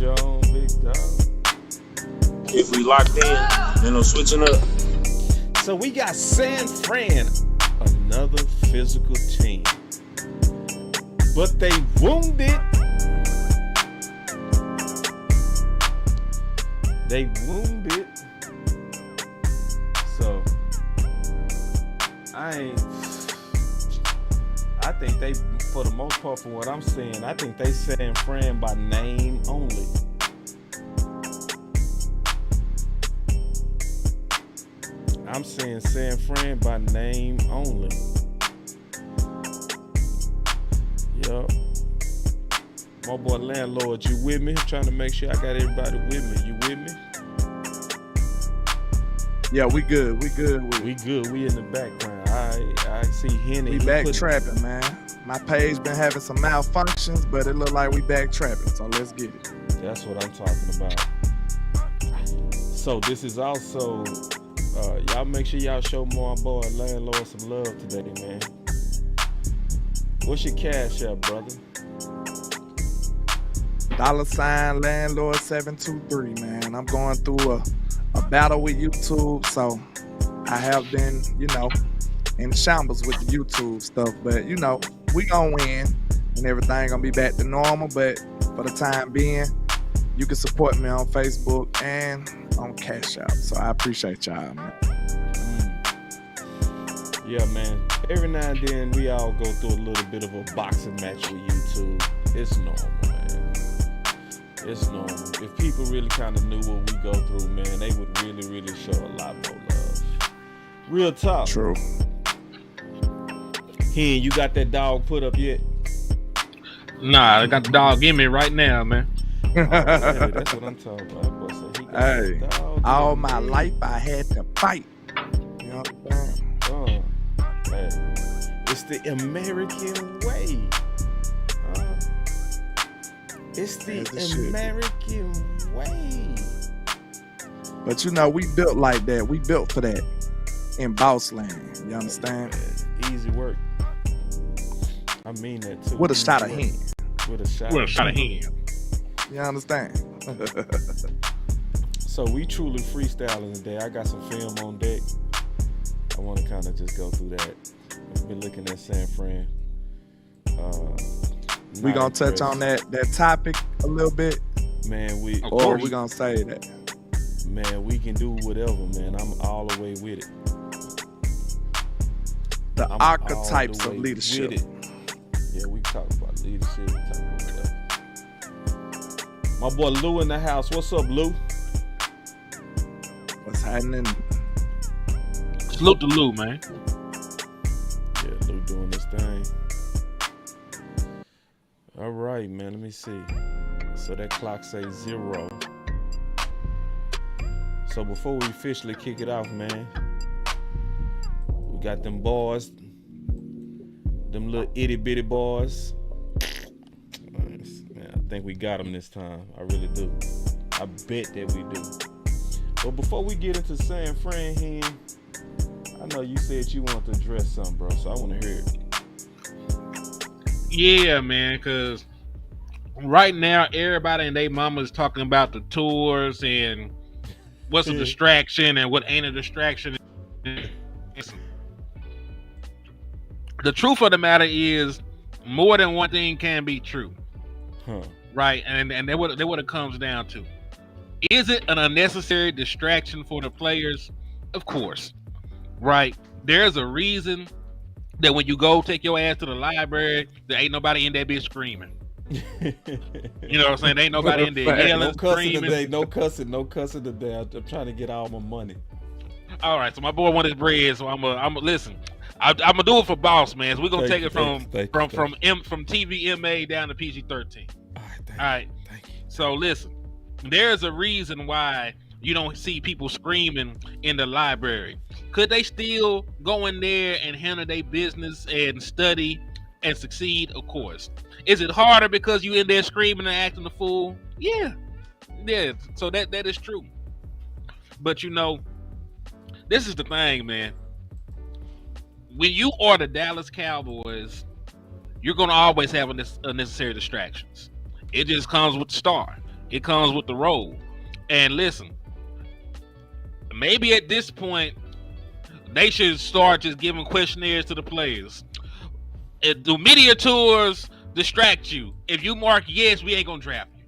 your own big dog. If we locked in, no switching up. So we got San Fran, another physical team. But they wounded. They wounded. So I think they, for the most part, from what I'm saying, I think they San Fran by name only. I'm saying San Fran by name only. Yup. My boy Landlord, you with me? I'm trying to make sure I got everybody with me. You with me? Yeah, we good. We good. We good. We in the background. I see Henny. We back trapping, man. My page been having some malfunctions, but it look like we back trapping. So let's get it. That's what I'm talking about. So this is also, y'all make sure y'all show my boy Landlord some love today, man. What's your cash app, brother? $ Landlord 723, man. I'm going through a battle with YouTube, so I have been, in shambles with the YouTube stuff. But we gonna win, and everything gonna be back to normal. But for the time being, you can support me on Facebook and on CashApp. So I appreciate y'all, man. Yeah, man. Every now and then we all go through a little bit of a boxing match with YouTube. It's normal, man. It's normal. If people really kind of knew what we go through, man, they would really, really show a lot more love. Real talk. True. Hen, you got that dog put up yet? Nah, I got the dog in me right now, man. That's what I'm talking about. So hey, all my life I had to fight. You know what I'm saying? Hey, it's the American way. It's the American way. But we built like that. We built for that in boss land. You understand? Easy work. I mean that too. With a shot of hand. With a shot of hand. You understand? So we truly freestyling today. I got some film on deck. I want to kind of just go through that. I've been looking at San Fran. We gonna touch on that topic a little bit, man. We gonna say that, man. We can do whatever, man. I'm all the way with it. The archetypes of leadership. Yeah, we talk about leadership. We talk about whatever. My boy Lou in the house. What's up, Lou? What's happening? Salute to Lou, man. Yeah, Lou doing this thing. All right, man. Let me see. So that clock says 0. So before we officially kick it off, man, we got them boys, them little itty bitty boys. Man, I think we got them this time. I really do. I bet that we do. But before we get into San Fran here, I know you said you wanted to address something, bro. So I want to hear it. Yeah, man, because right now everybody and their mama is talking about the tours and what's a distraction and what ain't a distraction. The truth of the matter is more than one thing can be true. Right? And that what it comes down to. Is it an unnecessary distraction for the players? Of course. Right? There's a reason that when you go take your ass to the library, there ain't nobody in that bitch screaming. You know what I'm saying? There ain't nobody in there yelling, no cussing screaming. Today. No cussing today. I'm trying to get all my money. All right, so my boy wanted his bread, so I'm listen. I'm gonna do it for boss, man. So we're gonna take it from TVMA down to PG-13. All right. Thank you. So listen, there's a reason why you don't see people screaming in the library. Could they still go in there and handle their business and study and succeed? Of course. Is it harder because you in there screaming and acting a fool? Yeah. So that is true. But this is the thing, man. When you are the Dallas Cowboys, you're gonna always have unnecessary distractions. It just comes with the star. It comes with the role. And listen, maybe at this point, they should start just giving questionnaires to the players. Do media tours distract you? If you mark yes, we ain't gonna draft you.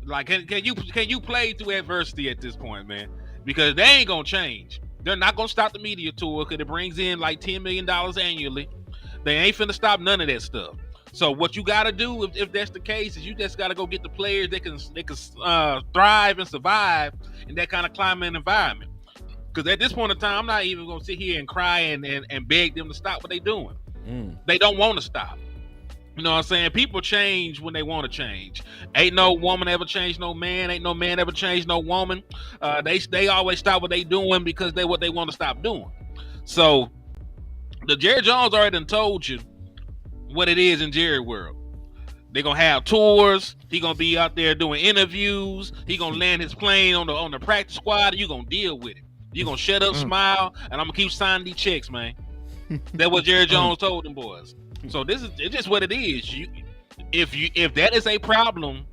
Like, can you play through adversity at this point, man? Because they ain't gonna change. They're not gonna stop the media tour because it brings in like $10 million annually. They ain't finna stop none of that stuff. So what you gotta do, if that's the case, is you just gotta go get the players that can thrive and survive in that kind of climate and environment. Because at this point in time, I'm not even gonna sit here and cry and beg them to stop what they doing. They don't want to stop. You know what I'm saying? People change when they want to change. Ain't no woman ever changed no man. Ain't no man ever changed no woman. They always stop what they doing because they what they want to stop doing. So the Jerry Jones already done told you what it is in Jerry world. They're gonna have tours. He gonna be out there doing interviews. He gonna land his plane on the practice squad. And you gonna deal with it. You gonna shut up, smile, and I'm gonna keep signing these checks, man. That's what Jerry Jones told them boys. So it's just what it is. If that is a problem,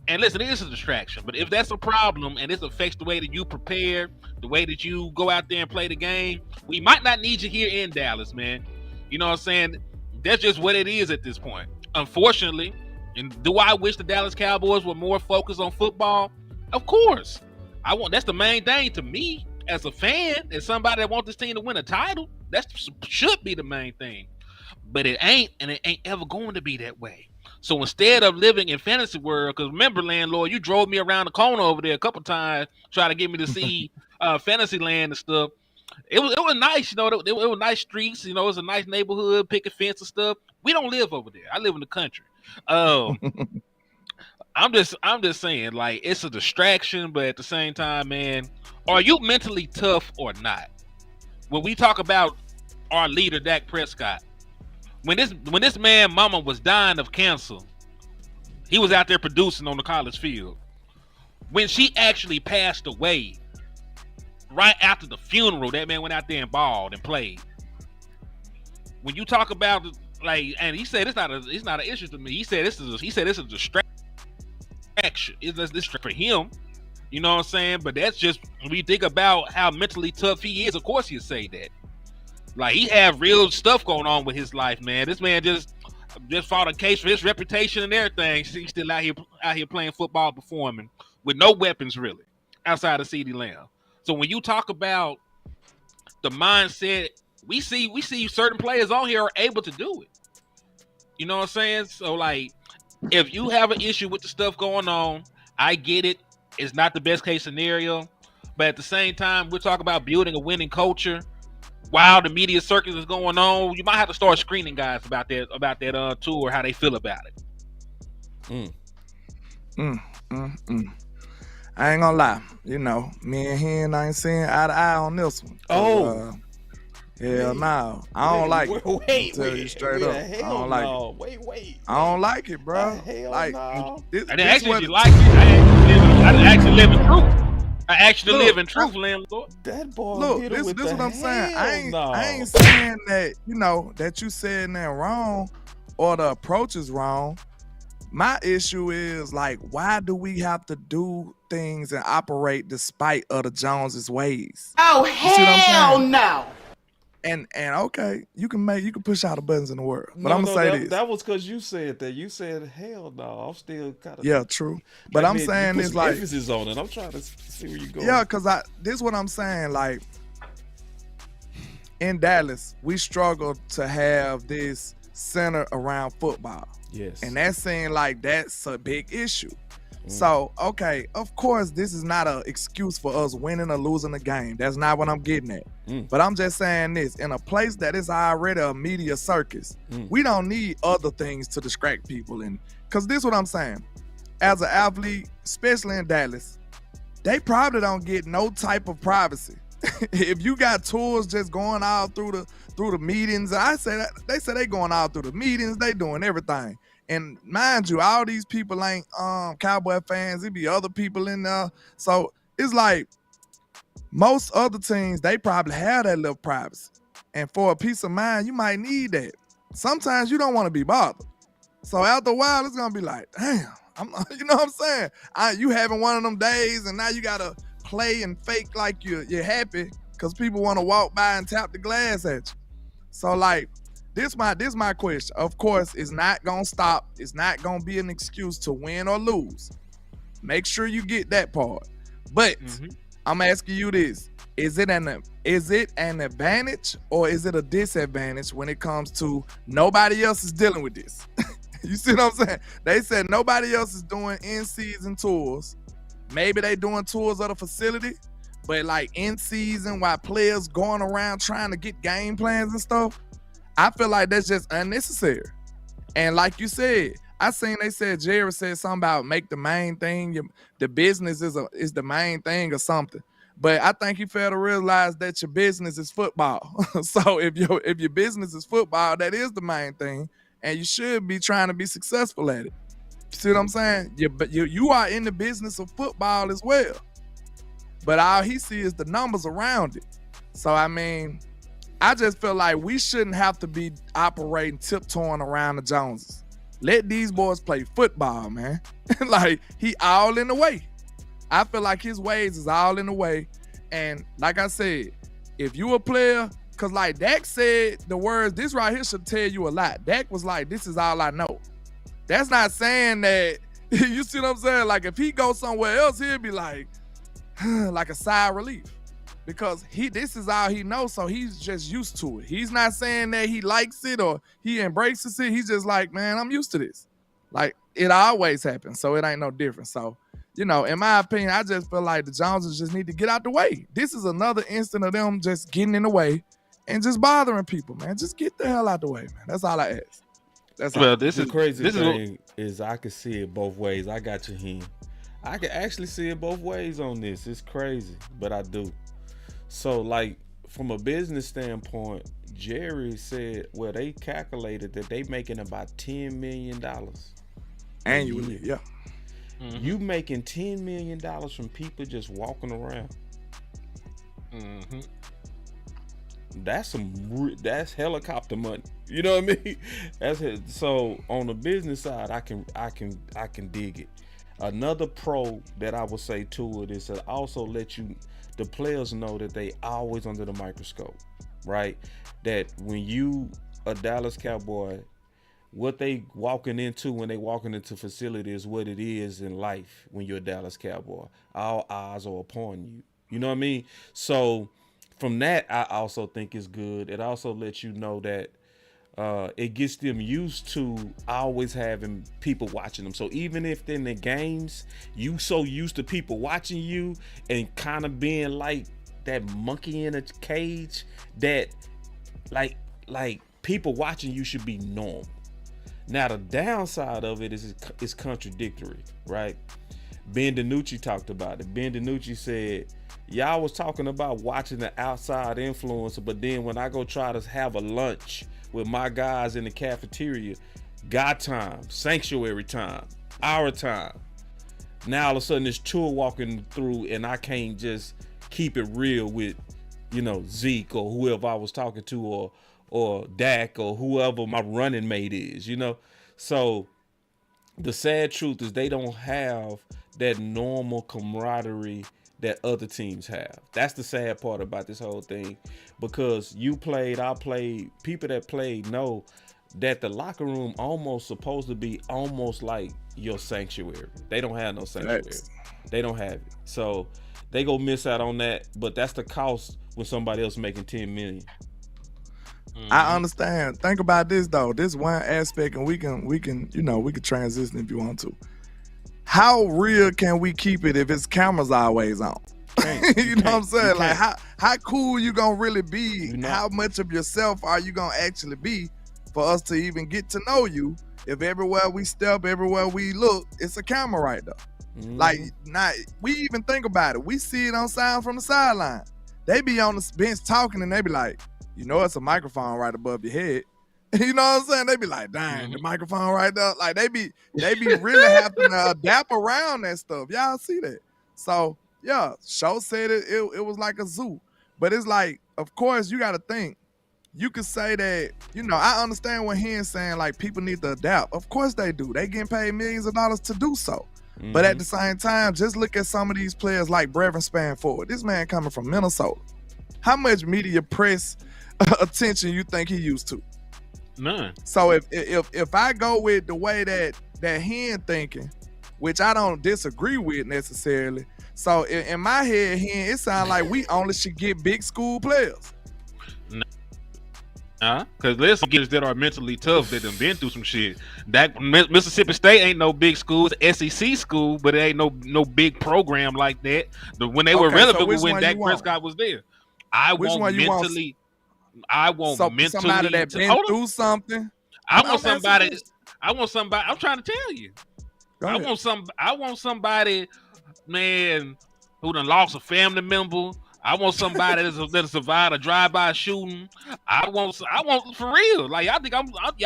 and listen, it is a distraction, but if that's a problem and this affects the way that you prepare, the way that you go out there and play the game, we might not need you here in Dallas, man. You know what I'm saying? That's just what it is at this point. Unfortunately, and do I wish the Dallas Cowboys were more focused on football? Of course. That's the main thing to me as a fan, as somebody that wants this team to win a title. That should be the main thing. But it ain't, and it ain't ever going to be that way. So instead of living in fantasy world, because remember, landlord, you drove me around the corner over there a couple times, trying to get me to see fantasy land and stuff. It was nice, you know. It was nice streets, you know. It was a nice neighborhood, picket fence and stuff. We don't live over there. I live in the country. I'm just saying, like, it's a distraction, but at the same time, man, are you mentally tough or not? When we talk about our leader, Dak Prescott, when this man mama was dying of cancer, he was out there producing on the college field. When she actually passed away, right after the funeral, that man went out there and balled and played. When you talk about, like, and he said it's not an issue to me. He said this is a distraction. It's for him. You know what I'm saying? But that's just, when we think about how mentally tough he is, of course he'll say that. Like, he have real stuff going on with his life, man. This man just fought a case for his reputation and everything. He's still out here playing football, performing with no weapons really outside of CeeDee Lamb. So when you talk about the mindset, we see certain players on here are able to do it. You know what I'm saying? So, like, if you have an issue with the stuff going on, I get it. It's not the best case scenario, but at the same time, we're talking about building a winning culture. While the media circus is going on, you might have to start screening guys about that tour, how they feel about it. I ain't gonna lie, you know, me and Hen ain't seeing eye to eye on this one. Hell no, I don't like it. Wait, tell you straight up, I don't like it. Wait. I don't like it, bro. Like, I didn't actually like it. I actually live in truth. I actually live in truth, landlord. That boy. Look, this what I'm saying. I ain't saying that, you know, that you said that wrong or the approach is wrong. My issue is, like, why do we have to do things and operate despite of the Joneses' ways? Oh, hell no. And okay, you can push all the buttons in the world, but I'm gonna say this. That was because you said that. You said hell no. I'm still kind of, yeah, true. But I'm saying this, like, emphasis on it. I'm trying to see where you go. Yeah, because this is what I'm saying. Like, in Dallas, we struggle to have this center around football. Yes, and that seems like that's a big issue. So, okay, of course, this is not an excuse for us winning or losing the game. That's not what I'm getting at. But I'm just saying this, in a place that is already a media circus, we don't need other things to distract people. And because this is what I'm saying. As an athlete, especially in Dallas, they probably don't get no type of privacy. If you got tours just going out through the meetings, I say that they say they going out through the meetings, they doing everything. And mind you, all these people ain't Cowboy fans. It be other people in there. So it's like most other teams, they probably have that little privacy. And for a peace of mind, you might need that. Sometimes you don't want to be bothered. So after a while, it's going to be like, damn, You know what I'm saying? You having one of them days, and now you gotta play and fake like you're happy because people want to walk by and tap the glass at you. So like, this my question. Of course, it's not gonna stop. It's not gonna be an excuse to win or lose. Make sure you get that part. But I'm asking you this: is it an advantage or is it a disadvantage when it comes to nobody else is dealing with this? You see what I'm saying? They said nobody else is doing in-season tours. Maybe they doing tours of the facility, but like in season while players going around trying to get game plans and stuff, I feel like that's just unnecessary. And like you said, I seen they said Jerry said something about make the main thing, the business is the main thing or something. But I think you fail to realize that your business is football. So if your business is football, that is the main thing, and you should be trying to be successful at it. See what I'm saying? You are in the business of football as well. But all he sees is the numbers around it. So I mean, I just feel like we shouldn't have to be operating tiptoeing around the Joneses. Let these boys play football, man. Like, he all in the way. I feel like his ways is all in the way. And like I said, if you a player, because like Dak said the words, this right here should tell you a lot. Dak was like, this is all I know. That's not saying that, you see what I'm saying? Like, if he goes somewhere else, he'll be like a sigh of relief. Because this is all he knows, so he's just used to it. He's not saying that he likes it or he embraces it. He's just like, man, I'm used to this. Like, it always happens, so it ain't no different. So, you know, in my opinion, I just feel like the Joneses just need to get out the way. This is another instant of them just getting in the way and just bothering people, man. Just get the hell out the way, man. That's all I ask. That's all. This is crazy. Thing is I can see it both ways. I got you here. I can actually see it both ways on this. It's crazy, but I do. So, like, from a business standpoint, Jerry said, well, they calculated that they making about $10 million annually. Yeah. Mm-hmm. You making $10 million from people just walking around. Mm-hmm. That's helicopter money. You know what I mean? That's it. So on the business side, I can dig it. Another pro that I would say to it is to also let the players know that they always under the microscope, right? That when you a Dallas Cowboy, what they walking into when they walking into facility is what it is in life when you're a Dallas Cowboy. All eyes are upon you. You know what I mean? So from that, I also think it's good. It also lets you know that it gets them used to always having people watching them. So even if in the games, you so used to people watching you and kind of being like that monkey in a cage, that like people watching you should be normal. Now the downside of it is contradictory, right? Ben DiNucci talked about it. Ben DiNucci said, y'all was talking about watching the outside influencer, but then when I go try to have a lunch with my guys in the cafeteria, God time, sanctuary time, our time. Now all of a sudden it's tour walking through and I can't just keep it real with, Zeke or whoever I was talking to or Dak or whoever my running mate is, So the sad truth is they don't have that normal camaraderie that other teams have. That's the sad part about this whole thing, because you played, I played, people that played know that the locker room almost supposed to be almost like your sanctuary. They don't have no sanctuary. They don't have it. So they go miss out on that, but that's the cost when somebody else making $10 million. I understand. Think about this though. This one aspect, and we can transition if you want to. How real can we keep it if it's cameras always on? You know what I'm saying? Like how cool you gonna really be? How much of yourself are you gonna actually be for us to even get to know you? If everywhere we step, everywhere we look, it's a camera right there. Mm-hmm. Like, we even think about it. We see it on sound from the sideline. They be on the bench talking and they be like, it's a microphone right above your head. You know what I'm saying? They be like, dang, the microphone right there. Like they be really having to adapt around that stuff. Y'all see that? So yeah, Show said it was like a zoo. But it's like, of course, you got to think, you could say that, I understand what Hen's saying, like people need to adapt. Of course they do. They getting paid millions of dollars to do so. But at the same time, just look at some of these players like Brevin Spanford. This man coming from Minnesota. How much media press attention you think he used to? None. So if I go with the way that Hen thinking, which I don't disagree with necessarily. So in my head, Hen, it sounds like we only should get big school players. Because there's some kids that are mentally tough that done been through some shit. That Mississippi State ain't no big school, it's SEC school, but it ain't no big program like that. When they were relevant, so when Dak Prescott was there, I want mentally somebody that been through something. I want somebody. I'm trying to tell you. I want somebody, man, who done lost a family member. I want somebody that survived a drive-by shooting. I want for real. Like y'all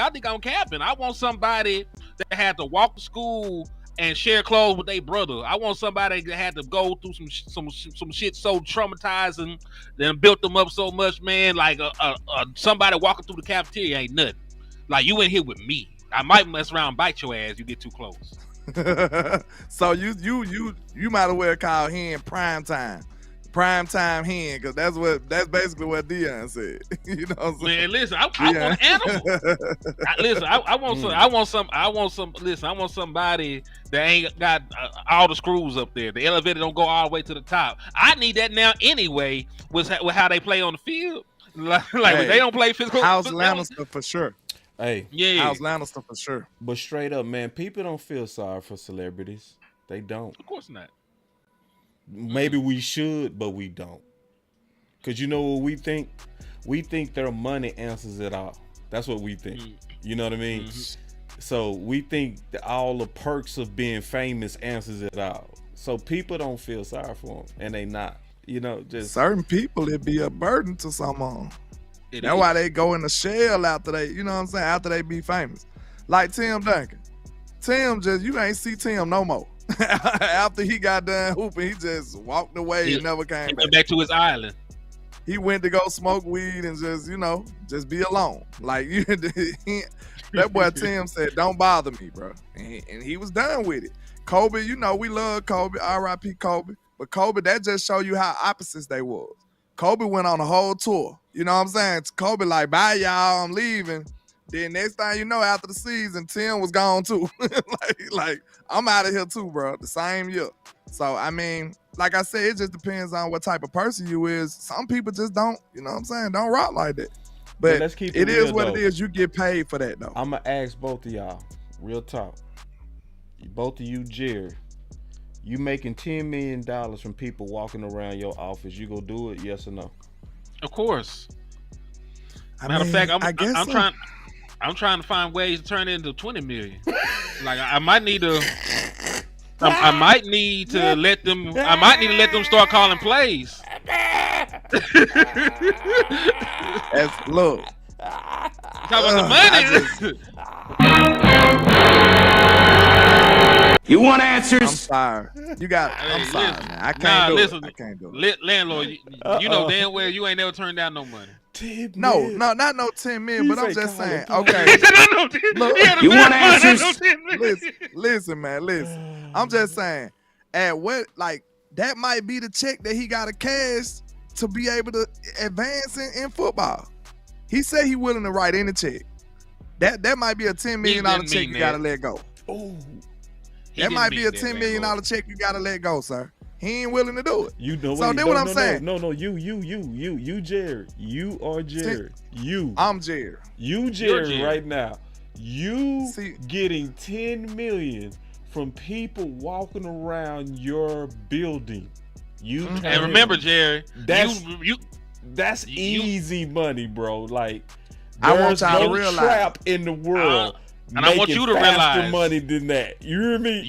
think I'm capping. I want somebody that had to walk to school and share clothes with their brother. I want somebody that had to go through some shit so traumatizing that built them up so much, man. Like somebody walking through the cafeteria ain't nothing. Like you in here with me. I might mess around and bite your ass. You get too close. So you might as well call him prime time Hen, because that's basically what Deion said. You know what I'm saying? Man, listen, I want an animal. I want somebody that ain't got all the screws up there. The elevator don't go all the way to the top. I need that now anyway. With how they play on the field, when they don't play physical. House Lannister for sure. Hey, yeah, House Lannister for sure. But straight up, man, people don't feel sorry for celebrities. They don't. Of course not. Maybe we should, but we don't. Because you know what we think? We think their money answers it all. That's what we think. You know what I mean? So we think that all the perks of being famous answers it all. So people don't feel sorry for them, and they not. Just certain people, it be a burden to someone. That's why they go in the shell after they, after they be famous. Like Tim Duncan. You ain't see Tim no more. After he got done hooping, he just walked away and never came back. He went back to his island. He went to go smoke weed and just be alone. Like that boy Tim said, "Don't bother me, bro," and he was done with it. Kobe, we love Kobe, R.I.P. Kobe, but Kobe, that just show you how opposites they was. Kobe went on a whole tour. You know what I'm saying? Kobe like, "Bye y'all, I'm leaving." Then next thing you know, after the season, Tim was gone too. like I'm out of here too, bro. The same year. So I mean, like I said, it just depends on what type of person you is. Some people just don't, don't rock like that. But let's keep it real, is what though. it is. You get paid for that though. I'm gonna ask both of y'all, real talk. Both of you, Jerry, you making $10 million from people walking around your office. You gonna do it? Yes or no? Of course. Matter of fact, I'm trying to find ways to turn it into 20 million. Like I might need to let them start calling plays. Look. Talk about the money. You want answers? I'm sorry. I'm sorry, man. I can't do it. Landlord, you know damn well you ain't never turned down no money. No, not no 10 million, but I'm just saying, okay. Look, you want answers? Listen, man, listen. I'm just saying, that might be the check that he got to cash to be able to advance in football. He said he willing to write any check. That might be a $10 million check you got to let go. Oh, that might be a $10 million check you got to let go, sir. He ain't willing to do it. What I'm saying. No, you, Jerry. You are Jerry. I'm Jerry. You, Jerry, right now. You getting $10 million from people walking around your building. And remember, Jerry, that's easy money, bro. Like, I want y'all to no realize trap in the world. And I want you to realize money than that. You hear me?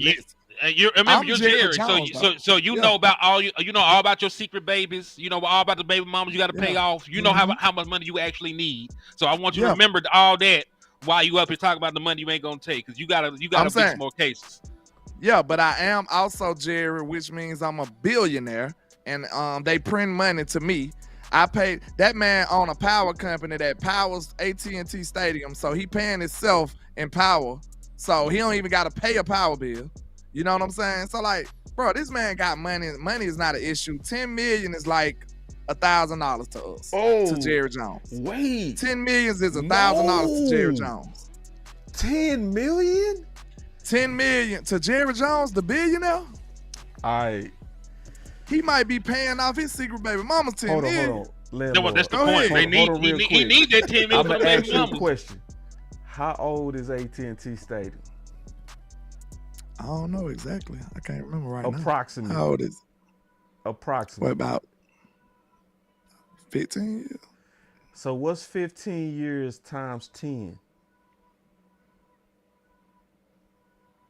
You're Jerry, so you know about all about your secret babies. You know all about the baby mamas you got to pay off. You know how much money you actually need. So I want you to remember all that while you up here talking about the money you ain't gonna take, because you gotta beat some more cases. Yeah, but I am also Jerry, which means I'm a billionaire, and they print money to me. I paid that man on a power company that powers AT&T Stadium, so he paying himself in power, so he don't even got to pay a power bill. You know what I'm saying? So like, bro, this man got money. Money is not an issue. $10 million is like $1,000 to us. To Jerry Jones. Wait, $10 million is $1,000 to Jerry Jones. 10 million? 10 million to Jerry Jones, the billionaire. He might be paying off his secret baby mama's 10 million. Hold on. That's the point. He need that 10 million. I'm gonna ask you a question. How old is AT&T Stadium? I don't know exactly. I can't remember right now. Approximately. How old is it? Approximately. What, about 15 years? So what's 15 years times 10?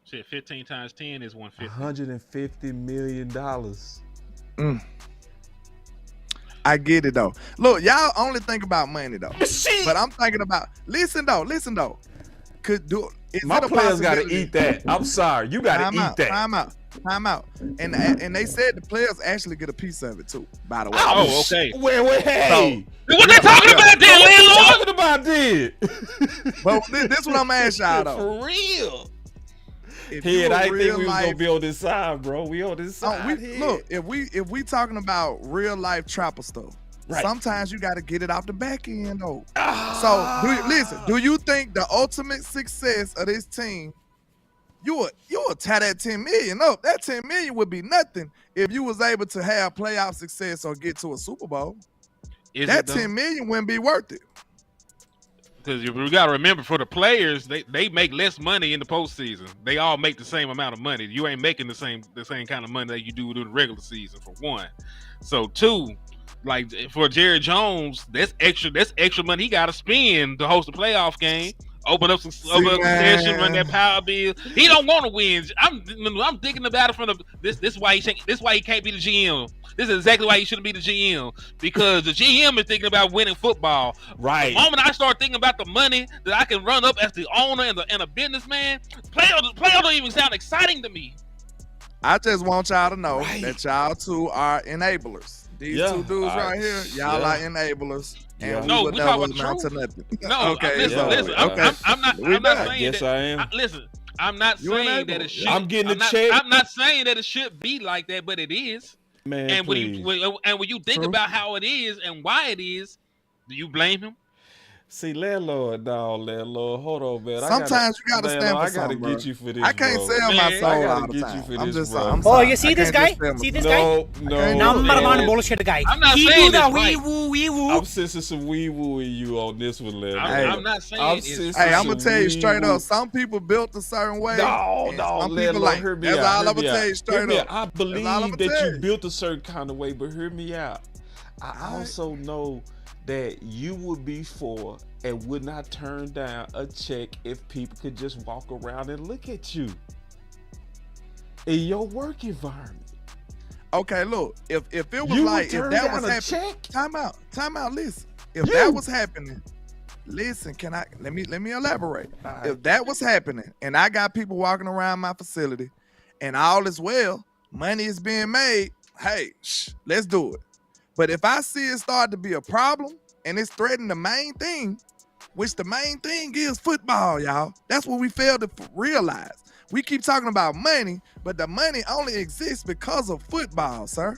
Shit, 15 times 10 is 150. $150 million. I get it though. Look, y'all only think about money though. But I'm thinking about listen though. My players gotta eat that. I'm sorry. You gotta eat that. Time out. And they said the players actually get a piece of it too, by the way. Oh, okay. Wait, hey. What they talking about then, landlord? What about then? Well, this what I'm asking y'all though. For real. If Head, I didn't think we was life, gonna be on this side, bro. We on this side. Look, if we talking about real life trapper stuff, right. Sometimes you gotta get it off the back end though. So do you think the ultimate success of this team, you would tie that 10 million up? That 10 million would be nothing if you was able to have playoff success or get to a Super Bowl. That 10 million wouldn't be worth it. Because you got to remember, for the players, they make less money in the postseason. They all make the same amount of money. You ain't making the same kind of money that you do during the regular season, for one. So two, like for Jerry Jones, that's extra money he got to spend to host a playoff game. Open up some session, run that power bill. He don't want to win. I'm thinking about it from this is why he can't be the GM. This is exactly why he shouldn't be the GM, because the GM is thinking about winning football. Right. The moment I start thinking about the money that I can run up as the owner and a businessman, playoffs don't even sound exciting to me. I just want y'all to know that y'all two are enablers. These two dudes right here, y'all are enablers. And we would never amount to nothing. No, okay. Listen. I'm not saying yes, that. I am. Listen, I'm not saying that it should. I'm getting a check. I'm not saying that it should be like that, but it is. Man, and please. when you think about how it is and why it is, do you blame him? See, landlord, hold on, man. Sometimes you gotta stand for something, I gotta get you for this. I can't sell my soul all the time. I'm just saying. Oh, you see this guy? See this guy? No. Number one bullshit guy. I'm not saying this right. Wee woo. I'm sensing some wee woo in you on this one, landlord. I'm not saying. Hey, I'm gonna tell you straight up. Some people built a certain way. No, some people like. That's all I'm gonna tell you straight up. I believe that you built a certain kind of way, but hear me out. I also know that you would be for and would not turn down a check if people could just walk around and look at you in your work environment. Okay, look, if it was like, if that was happening, time out, listen. If that was happening, listen, let me elaborate. Right. If that was happening and I got people walking around my facility and all is well, money is being made, hey, let's do it. But if I see it start to be a problem and it's threatening the main thing, which the main thing is football, y'all. That's what we fail to realize. We keep talking about money, but the money only exists because of football, sir.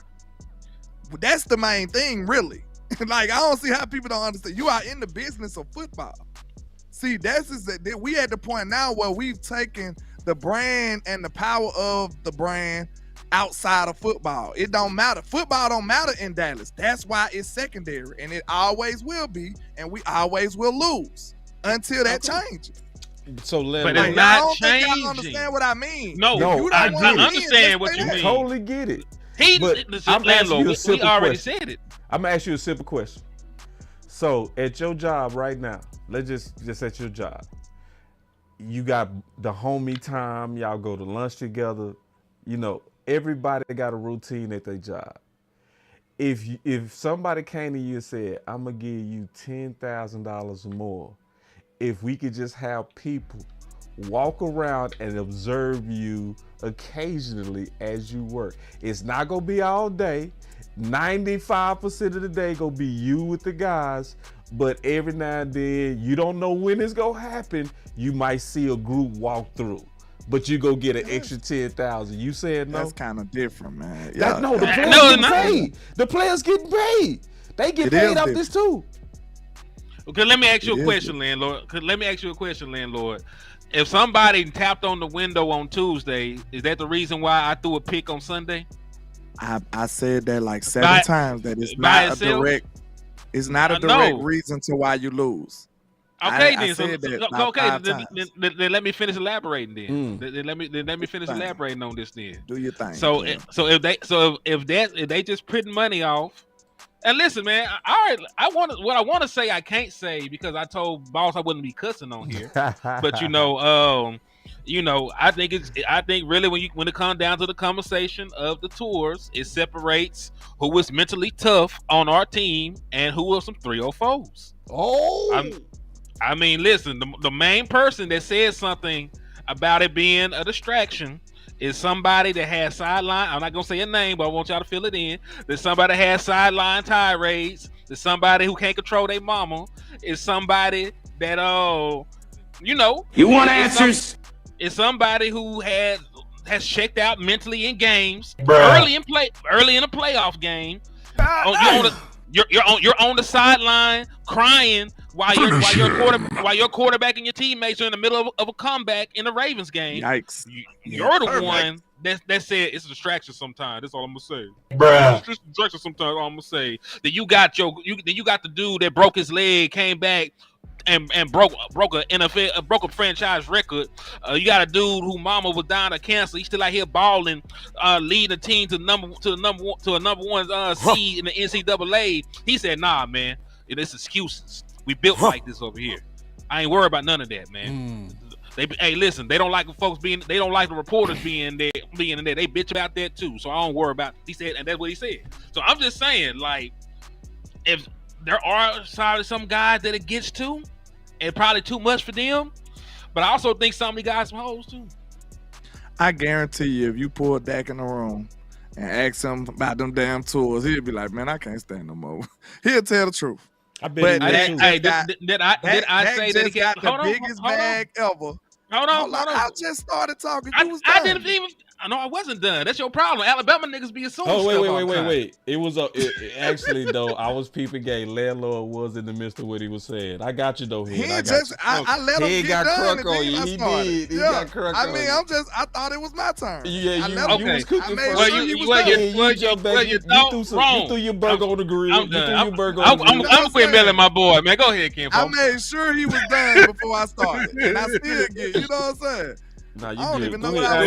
That's the main thing, really. Like, I don't see how people don't understand. You are in the business of football. See, we at the point now where we've taken the brand and the power of the brand outside of football. It don't matter. Football don't matter in Dallas. That's why it's secondary, and it always will be, and we always will lose until that changes. So but it's not changing. Y'all understand what I mean? No, I understand what you mean. I totally get it. I'm landlord. We already said it. I'm gonna ask you a simple question. So at your job right now, let's just at your job, you got the homie time. Y'all go to lunch together. You know, everybody got a routine at their job. If somebody came to you and said, I'm gonna give you $10,000 more if we could just have people walk around and observe you occasionally as you work. It's not gonna be all day. 95% of the day gonna be you with the guys, but every now and then, you don't know when it's gonna happen. You might see a group walk through, but you go get an extra 10,000. You said no? That's kind of different, man. The players getting paid. The players getting paid. They get paid off this too. Okay, let me ask you a question, landlord. If somebody tapped on the window on Tuesday, is that the reason why I threw a pick on Sunday? I said that like 7 times that it's not a direct. It's not a direct reason to why you lose. Okay, then let me finish elaborating. Then let me finish elaborating on this. Then do your thing. So if they just printing money off, and listen, man, what I want to say I can't say because I told Boss I wouldn't be cussing on here, but I think really when it comes down to the conversation of the tours, it separates who is mentally tough on our team and who are some 304s. I mean, listen, the main person that says something about it being a distraction is somebody that has sideline. I'm not gonna say a name, but I want y'all to fill it in. There's somebody that has sideline tirades. There's somebody who can't control their mama. It's somebody that you want answers. It's somebody who has checked out mentally in games early in a playoff game. You're on the sideline crying while your quarterback and your teammates are in the middle of a comeback in the Ravens game. Yikes! You're the one that said it's a distraction sometimes. That's all I'm gonna say. It's just a distraction sometimes. All I'm gonna say that you got the dude that broke his leg, came back and broke a franchise record. You got a dude who mama was dying of cancer. He's still out here balling, leading the team to a number one seed in the NCAA. He said, "Nah, man, it's excuses. We built like this over here. I ain't worried about none of that, man." Listen, they don't like the folks they don't like the reporters being there. They bitch about that too. So I don't worry about. He said, and that's what he said. So I'm just saying, like, if there are some guys that it gets to, and probably too much for them, but I also think some of the guys some hoes too. I guarantee you, if you pull Dak in the room and ask him about them damn tours, he'll be like, "Man, I can't stand no more." He'll tell the truth. I bet. Did I say that he got the biggest bag ever? Hold on. I just started talking. I didn't even. No, I wasn't done. That's your problem. Alabama niggas be assuming. Oh, wait. It was actually though. I was peeping game. Landlord was in the midst of what he was saying. I got you though. I let him get done. He did. He got crunk on you. I thought it was my turn. Yeah, you was cooking. You threw your burger on the grill. I'm done. I'm quit mailing my boy, man. Go ahead, Ken. I made sure he was done before I started, and I still get. You know what I'm saying? Nah, I don't even know what I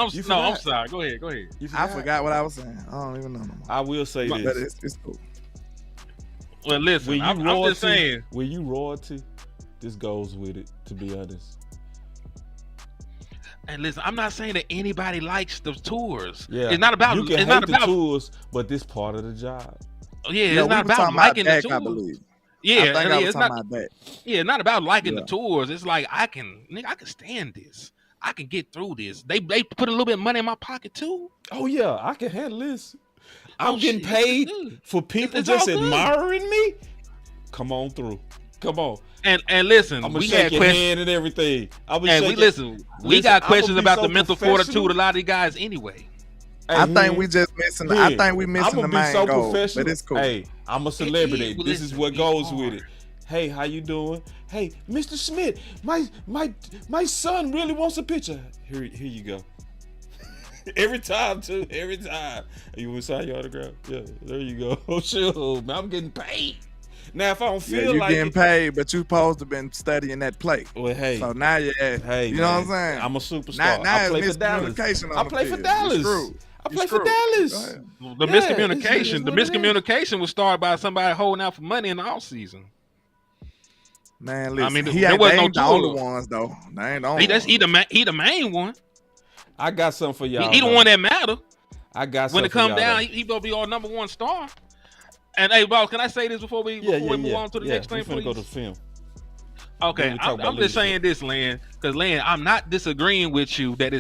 was saying. I'm sorry. Go ahead. I forgot what I was saying. I don't even know no more. I will say this. It's cool. Well, listen, I'm just saying. When you royalty, this goes with it, to be honest. And listen, I'm not saying that anybody likes the tours. Yeah. It's not about you can hate the tours, but this part of the job. Yeah, it's not about liking the tours. I believe. Yeah, I think I was talking about that. Yeah, not about liking the tours. It's like I can stand this. I can get through this. They put a little bit of money in my pocket too. Oh yeah, I can handle this. I'm getting paid for people just admiring me. Come on through. Come on. And listen, I'm gonna shake your hand and everything. We got questions about the mental fortitude of a lot of these guys anyway. I think we just missing. I think we missing the main goal. But it's cool. Hey, I'm a celebrity. This is what goes with it. Hey, how you doing? Hey, Mr. Smith, my son really wants a picture. Here you go. Every time too. Every time. You want to sign your autograph? Yeah, there you go. Oh sure, man, I'm getting paid. Now, if I don't feel you're like getting paid, but you supposed to been studying that play. Well, hey. So now you know what I'm saying? I'm a superstar. I play for Dallas. I play for Dallas. The miscommunication was started by somebody holding out for money in the offseason. Man, listen, I mean, there wasn't the only ones though. They ain't the only ones. He the main one. I got something for y'all. He the one that matter. I got something when it come down. He gonna be our number one star. And hey, boss, can I say this before we move on to the next thing, please? Go to film. Okay, I'm just saying this, Len, because Len, I'm not disagreeing with you that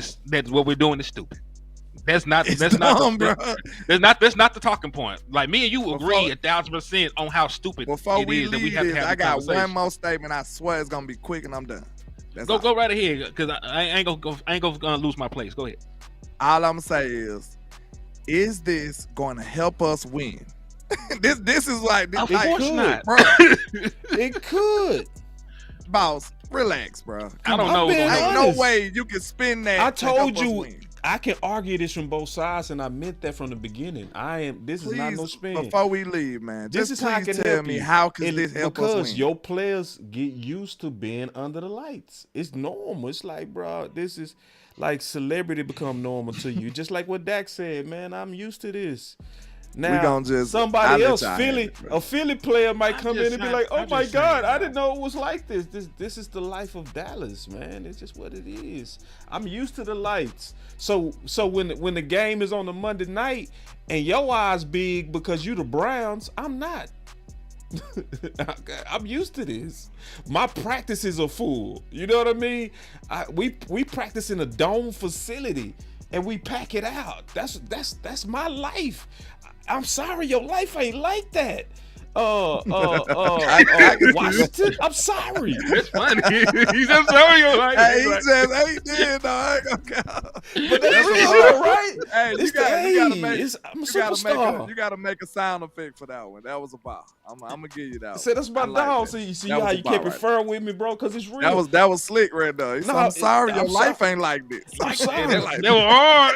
what we're doing is stupid. That's not It's that's dumb, not bro. that's not the talking point. Like me and you agree 1,000% on how stupid Before it we is that we leave have to this, have I a got conversation. one more statement. I swear it's gonna be quick, and I'm done. Go right ahead, because I ain't gonna lose my place. Go ahead. All I'm gonna say is this going to help us win? this is like, Of like, course not. bro. It could. Boss, relax, bro. I don't know. Ain't no way you can spin that. I to help told us you win. I can argue this from both sides, and I meant that from the beginning. This is not no Please, spin. before we leave, man, This just is how I please can tell help me you. how can this help us Because win? your players get used to being under the lights. It's normal. It's like, bro, this is like celebrity become normal to you. Just like what Dak said, man, I'm used to this. Now, We gonna just- somebody I'll let else, y'all Philly, have it, bro. a Philly player might I'm come just in and be saying- like, "Oh I'm my just God, saying, I didn't know it was like this. This is the life of Dallas, man. It's just what it is. I'm used to the lights. So when the game is on a Monday night and your eyes big because you the Browns, I'm not. I'm used to this. My practices are full. You know what I mean? We practice in a dome facility and we pack it out. That's my life. I'm sorry, your life ain't like that. Washington, I'm sorry. It's funny. He's just showing you like. Hey, he's he like- just ain't did though. I ain't gonna count. But that's real, right? Hey, It's you gotta the- make. I'm a You gotta superstar. you gotta make a sound effect for that one. That was a ball. I'm gonna give you that. So that's my I like dog. that. So you see That how was you a ball kept right referring with me, bro, because it's real. That was slick right there. He said, No, I'm sorry, I'm your life ain't like this. I'm sorry. They were hard.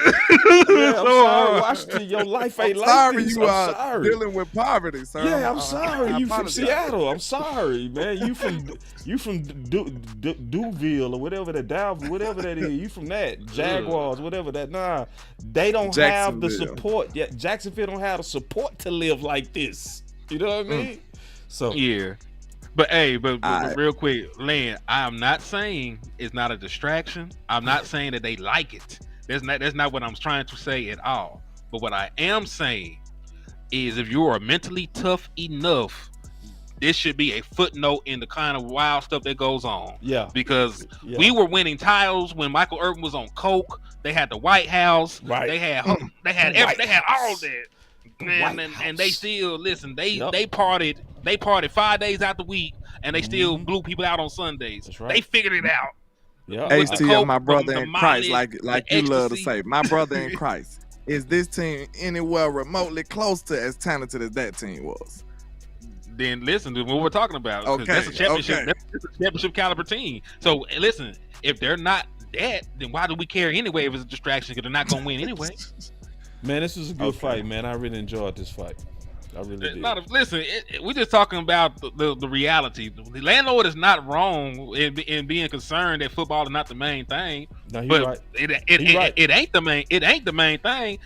Yeah, I'm sorry, Washington. Your life ain't I'm like sorry this. you I'm are sorry. dealing with poverty, sir. Yeah, I'm sorry. I You from apologize. Seattle. I'm sorry, man. You from Duville or whatever that Dalville, whatever that is. You from that Jaguars, whatever that. Nah, they don't have the Jacksonville. support. Yeah, Jacksonville don't have the support to live like this. You know what I mean? So Yeah. But hey, but Alright. real quick, Len, I am not saying it's not a distraction. I'm not saying that they like it. That's not what I'm trying to say at all. But what I am saying is if you are mentally tough enough, this should be a footnote in the kind of wild stuff that goes on. yeah, Because yeah. we were winning titles when Michael Irvin was on coke. They had the White House. Right. They had White they had all House. that. White And they House. still listen. They Yup. partied 5 days out the week, and they still blew people out on Sundays. That's right. They figured it out. Yeah. With the HT coke, of my brother the in Christ, mileage, like the you love to ecstasy. say, my brother in Christ. Is this team anywhere remotely close to as talented as that team was? Then listen to what we're talking about. 'cause Okay, that's a championship. okay. That's a championship caliber team. So listen, if they're not that, then why do we care anyway? If it's a distraction, because they're not gonna win anyway. Man, this was a good Okay. fight, man. I really enjoyed this fight. I really did. Listen, we're just talking about the reality. The landlord is not wrong in being concerned that football is not the main thing, No, you're but right. it right. ain't the main. It ain't the main thing.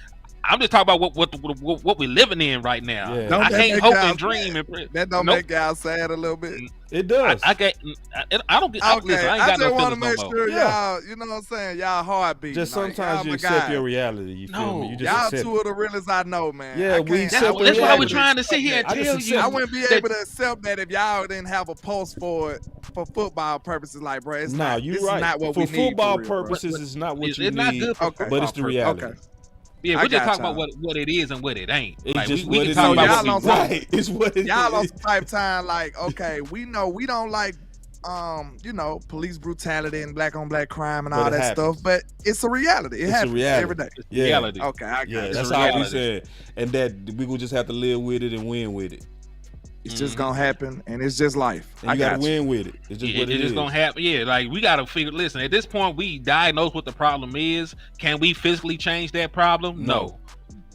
I'm just talking about what we're living in right now. Yeah. Don't I that can't make hope y'all and dream. That don't Nope. make y'all sad a little bit. It does. I don't get. Okay, Listen, I ain't I got just no want to feelings make no more. sure Yeah. y'all, you know what I'm saying, y'all heartbeat. Just like, sometimes y'all you my accept guys. your reality. You feel No. me? You just Y'all accept two it. of the realest I know, man. Yeah, I we can't- accept I the wouldn't That's be why able we're to trying to accept sit here and that. I just tell accept you. I wouldn't be that- able to accept that if y'all didn't have a post for it for football purposes. Like, bro, it's Nah, not. you're This right. is not what for we need football for real, bro. purposes, it's not what It's you not need. good for Okay. But it's the football reality. Okay. Yeah, I we're just got talking about y'all. what it is and what it ain't. It's Like, just we what can it talk is. about y'all what we don't want. Right. It's what it Y'all on is. some type time like, okay, we know we don't like police brutality and black on black crime and But all it that happens. stuff, but it's a reality. It It's a happens reality. every day. Yeah. Reality. Okay, I got Yeah, it. that's a all we reality. said. And that we will just have to live with it and win with it. It's just gonna happen, and it's just life. And I you gotta got you. win with it. It's just what it It's just is. gonna happen. Yeah, like we gotta figure. Listen, at this point, we diagnose what the problem is. Can we physically change that problem? No.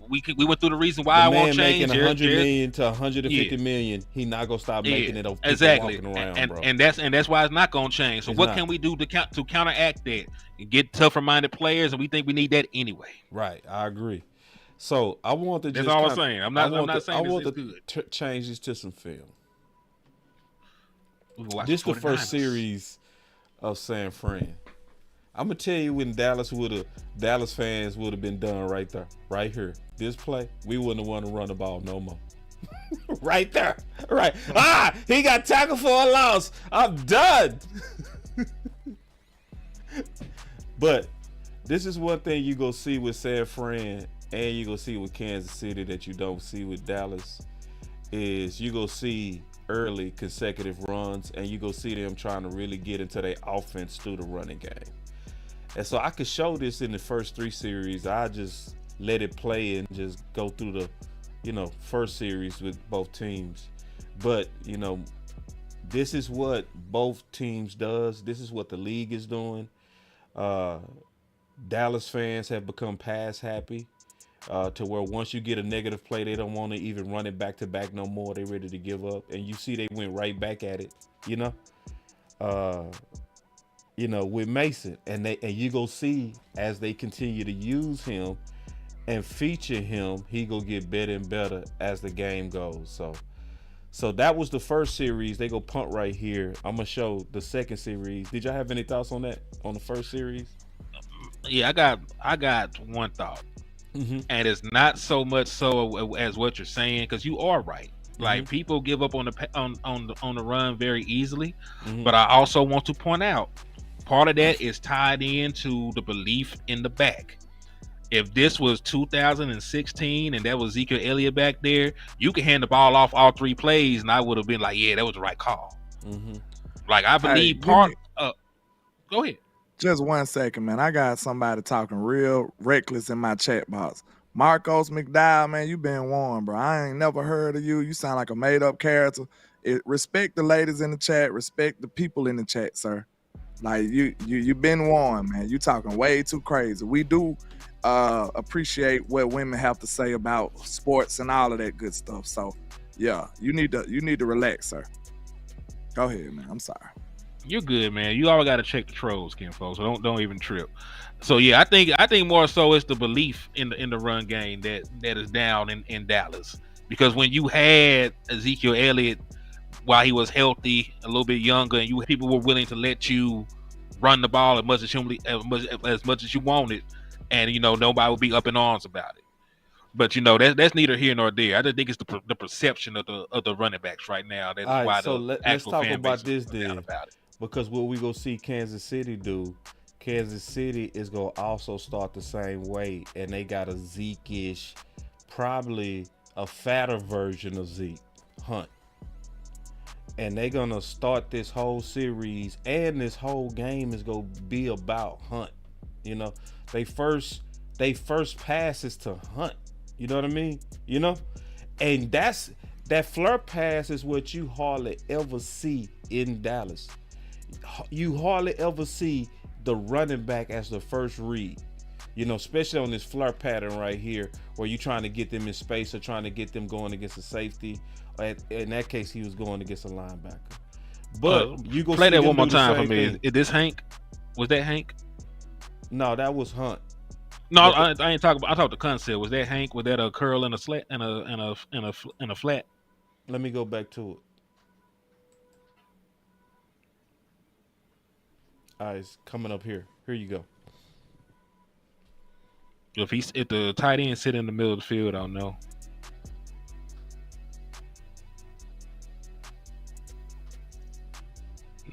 We went through the reason why The I won't man change. making Jared- 100 million to 150 Yeah. million, he not gonna stop Yeah, making it of people exactly. walking around, and, bro. and that's why it's not gonna change. So It's what not. can we do to counteract that? Get tougher minded players, and we think we need that anyway. Right, I agree. So I want to That's just all I'm kinda- saying. I'm I not want saying I want it's to good. change this to some film. We can watch This the first 49ers. series of San Fran. I'm gonna tell you when Dallas fans would have been done right there, right here. This play, we wouldn't have wanted to run the ball no more. Right there, right. He got tackled for a loss. I'm done. But this is one thing you go see with San Fran and you go see with Kansas City that you don't see with Dallas is you go see early consecutive runs and you go see them trying to really get into their offense through the running game. And so I could show this in the first 3 series. I just let it play and just go through the, first series with both teams. But, this is what both teams does. This is what the league is doing. Dallas fans have become pass happy to where once you get a negative play, they don't want to even run it back to back no more. They're ready to give up. And you see they went right back at it, with Mason. And you go see as they continue to use him and feature him, he go get better and better as the game goes. So that was the first series. They go punt right here. I'm gonna show the second series. Did y'all have any thoughts on that on the first series? Yeah, I got one thought, and it's not so much so as what you're saying, because you are right. Like people give up on the run very easily, but I also want to point out part of that is tied into the belief in the back. If this was 2016 and that was Ezekiel Elliott back there, you could hand the ball off all 3 plays, and I would have been like, yeah, that was the right call. Like I believe go ahead. Just 1 second, man. I got somebody talking real reckless in my chat box. Marcos McDowell, man, you been warned, bro. I ain't never heard of you. You sound like a made-up character. Respect the ladies in the chat. Respect the people in the chat, sir. Like you been warned, man. You talking way too crazy. We do appreciate what women have to say about sports and all of that good stuff. So yeah, you need to relax, sir. Go ahead, man. I'm sorry. You're good, man. You always got to check the trolls, Ken, folks. So don't even trip. So yeah, I think more so it's the belief in the run game that is down in Dallas, because when you had Ezekiel Elliott while he was healthy, a little bit younger, and people were willing to let you run the ball as much as you wanted, and nobody would be up in arms about it. But that's neither here nor there. I just think it's the perception of the running backs right now. That's all why right, so let's talk about this then. About it. Because what we go see Kansas City do, Kansas City is gonna also start the same way, and they got a Zeke-ish, probably a fatter version of Zeke, Hunt. And they're gonna start this whole series, and this whole game is gonna be about Hunt. They first pass is to Hunt. You know what I mean? And that flirt pass is what you hardly ever see in Dallas. You hardly ever see the running back as the first read. Especially on this flirt pattern right here, where you're trying to get them in space or trying to get them going against a safety. In that case, he was going against a linebacker. But you go play that one more time for me. Is this Hank? Was that Hank? No, that was Hunt. No, I ain't talking about. I talked the concept. Was that Hank? Was that a curl and a slat and a flat? Let me go back to it. All right, it's coming up here. Here you go. If the tight end sit in the middle of the field, I don't know.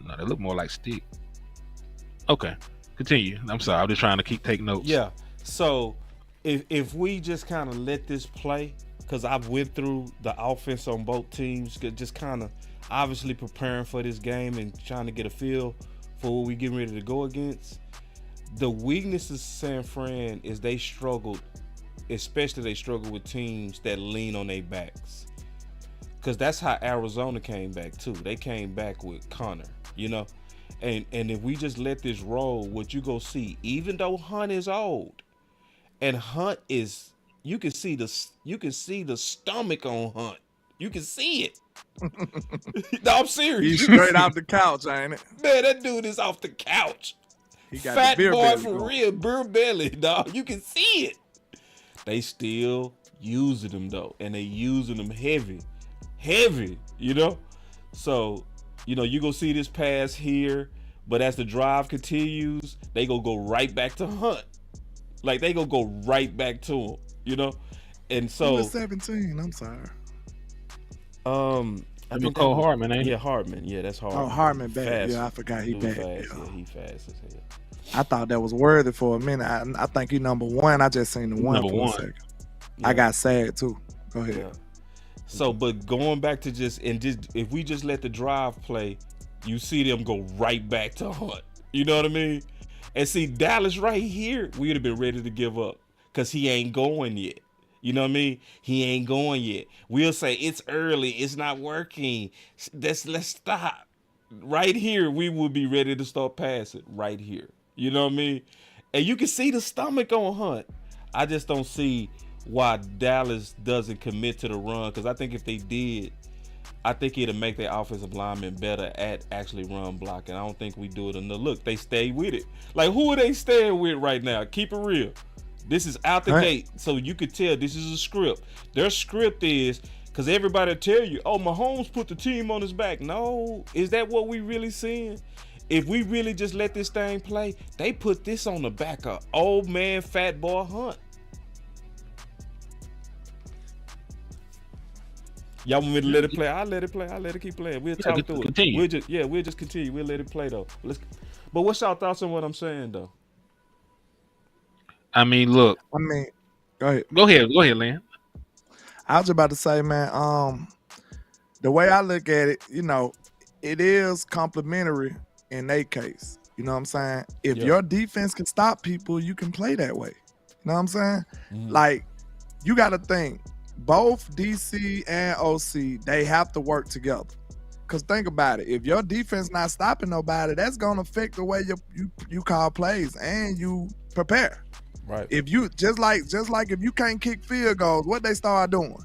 No, they look more like stick. Okay, continue. I'm sorry. I'm just trying to take notes. Yeah. So if we just kind of let this play, because I've went through the offense on both teams, just kind of obviously preparing for this game and trying to get a feel for what we getting ready to go against. The weaknesses of San Fran is they struggled, especially they struggle with teams that lean on their backs. Because that's how Arizona came back too. They came back with Connor, And if we just let this roll, what you go see, even though Hunt is old, and Hunt is, you can see the stomach on Hunt. You can see it. No, I'm serious. He's straight off the couch, ain't it? Man, that dude is off the couch. He got Fat the beer boy belly for going. real, beer belly, dog. You can see it. They still using them though, and they using them heavy, So, you go see this pass here, but as the drive continues, they go right back to Hunt. Like they go right back to him, And so He was 17. I'm sorry. I think Cole Hartman, ain't Yeah, Hartman. Yeah, that's Hartman. Oh, Hartman back. Fast. Yeah, I forgot he Dude back. fast. Yeah. Yeah, he fast as hell. I thought that was worthy for a minute. I think he number one. I just seen the one Number for one. a second. Yeah. I got sad too. Go ahead. Yeah. So, but going back to just if we just let the drive play, you see them go right back to Hunt. You know what I mean? And see Dallas right here, we'd have been ready to give up because he ain't going yet. You know what I mean? He ain't going yet. We'll say it's early, it's not working. Let's stop. Right here, we will be ready to start passing. Right here. You know what I mean? And you can see the stomach on Hunt. I just don't see why Dallas doesn't commit to the run, because I think if they did, I think it'll make their offensive linemen better at actually run blocking. I don't think we do it enough. Look, they stay with it. Like, who are they staying with right now? Keep it real. This is out the gate, so you could tell this is a script. Their script is, because everybody tell you, oh, Mahomes put the team on his back. No, is that what we really seeing? If we really just let this thing play, they put this on the back of old man fat boy Hunt. Y'all want me to let it play? I'll let it play. I'll let it keep playing. We'll talk through continue. it. We'll just continue. We'll let it play though. But what's y'all thoughts on what I'm saying though? I mean, look. Go ahead. Go ahead, Lynn. I was about to say, man, the way I look at it, you know, it is complimentary in their case. You know what I'm saying? If your defense can stop people, you can play that way. You know what I'm saying? Mm-hmm. Like, you got to think, both DC and OC, they have to work together. Because think about it. If your defense not stopping nobody, that's going to affect the way you call plays and you prepare. Right. If you just like if you can't kick field goals, what they start doing?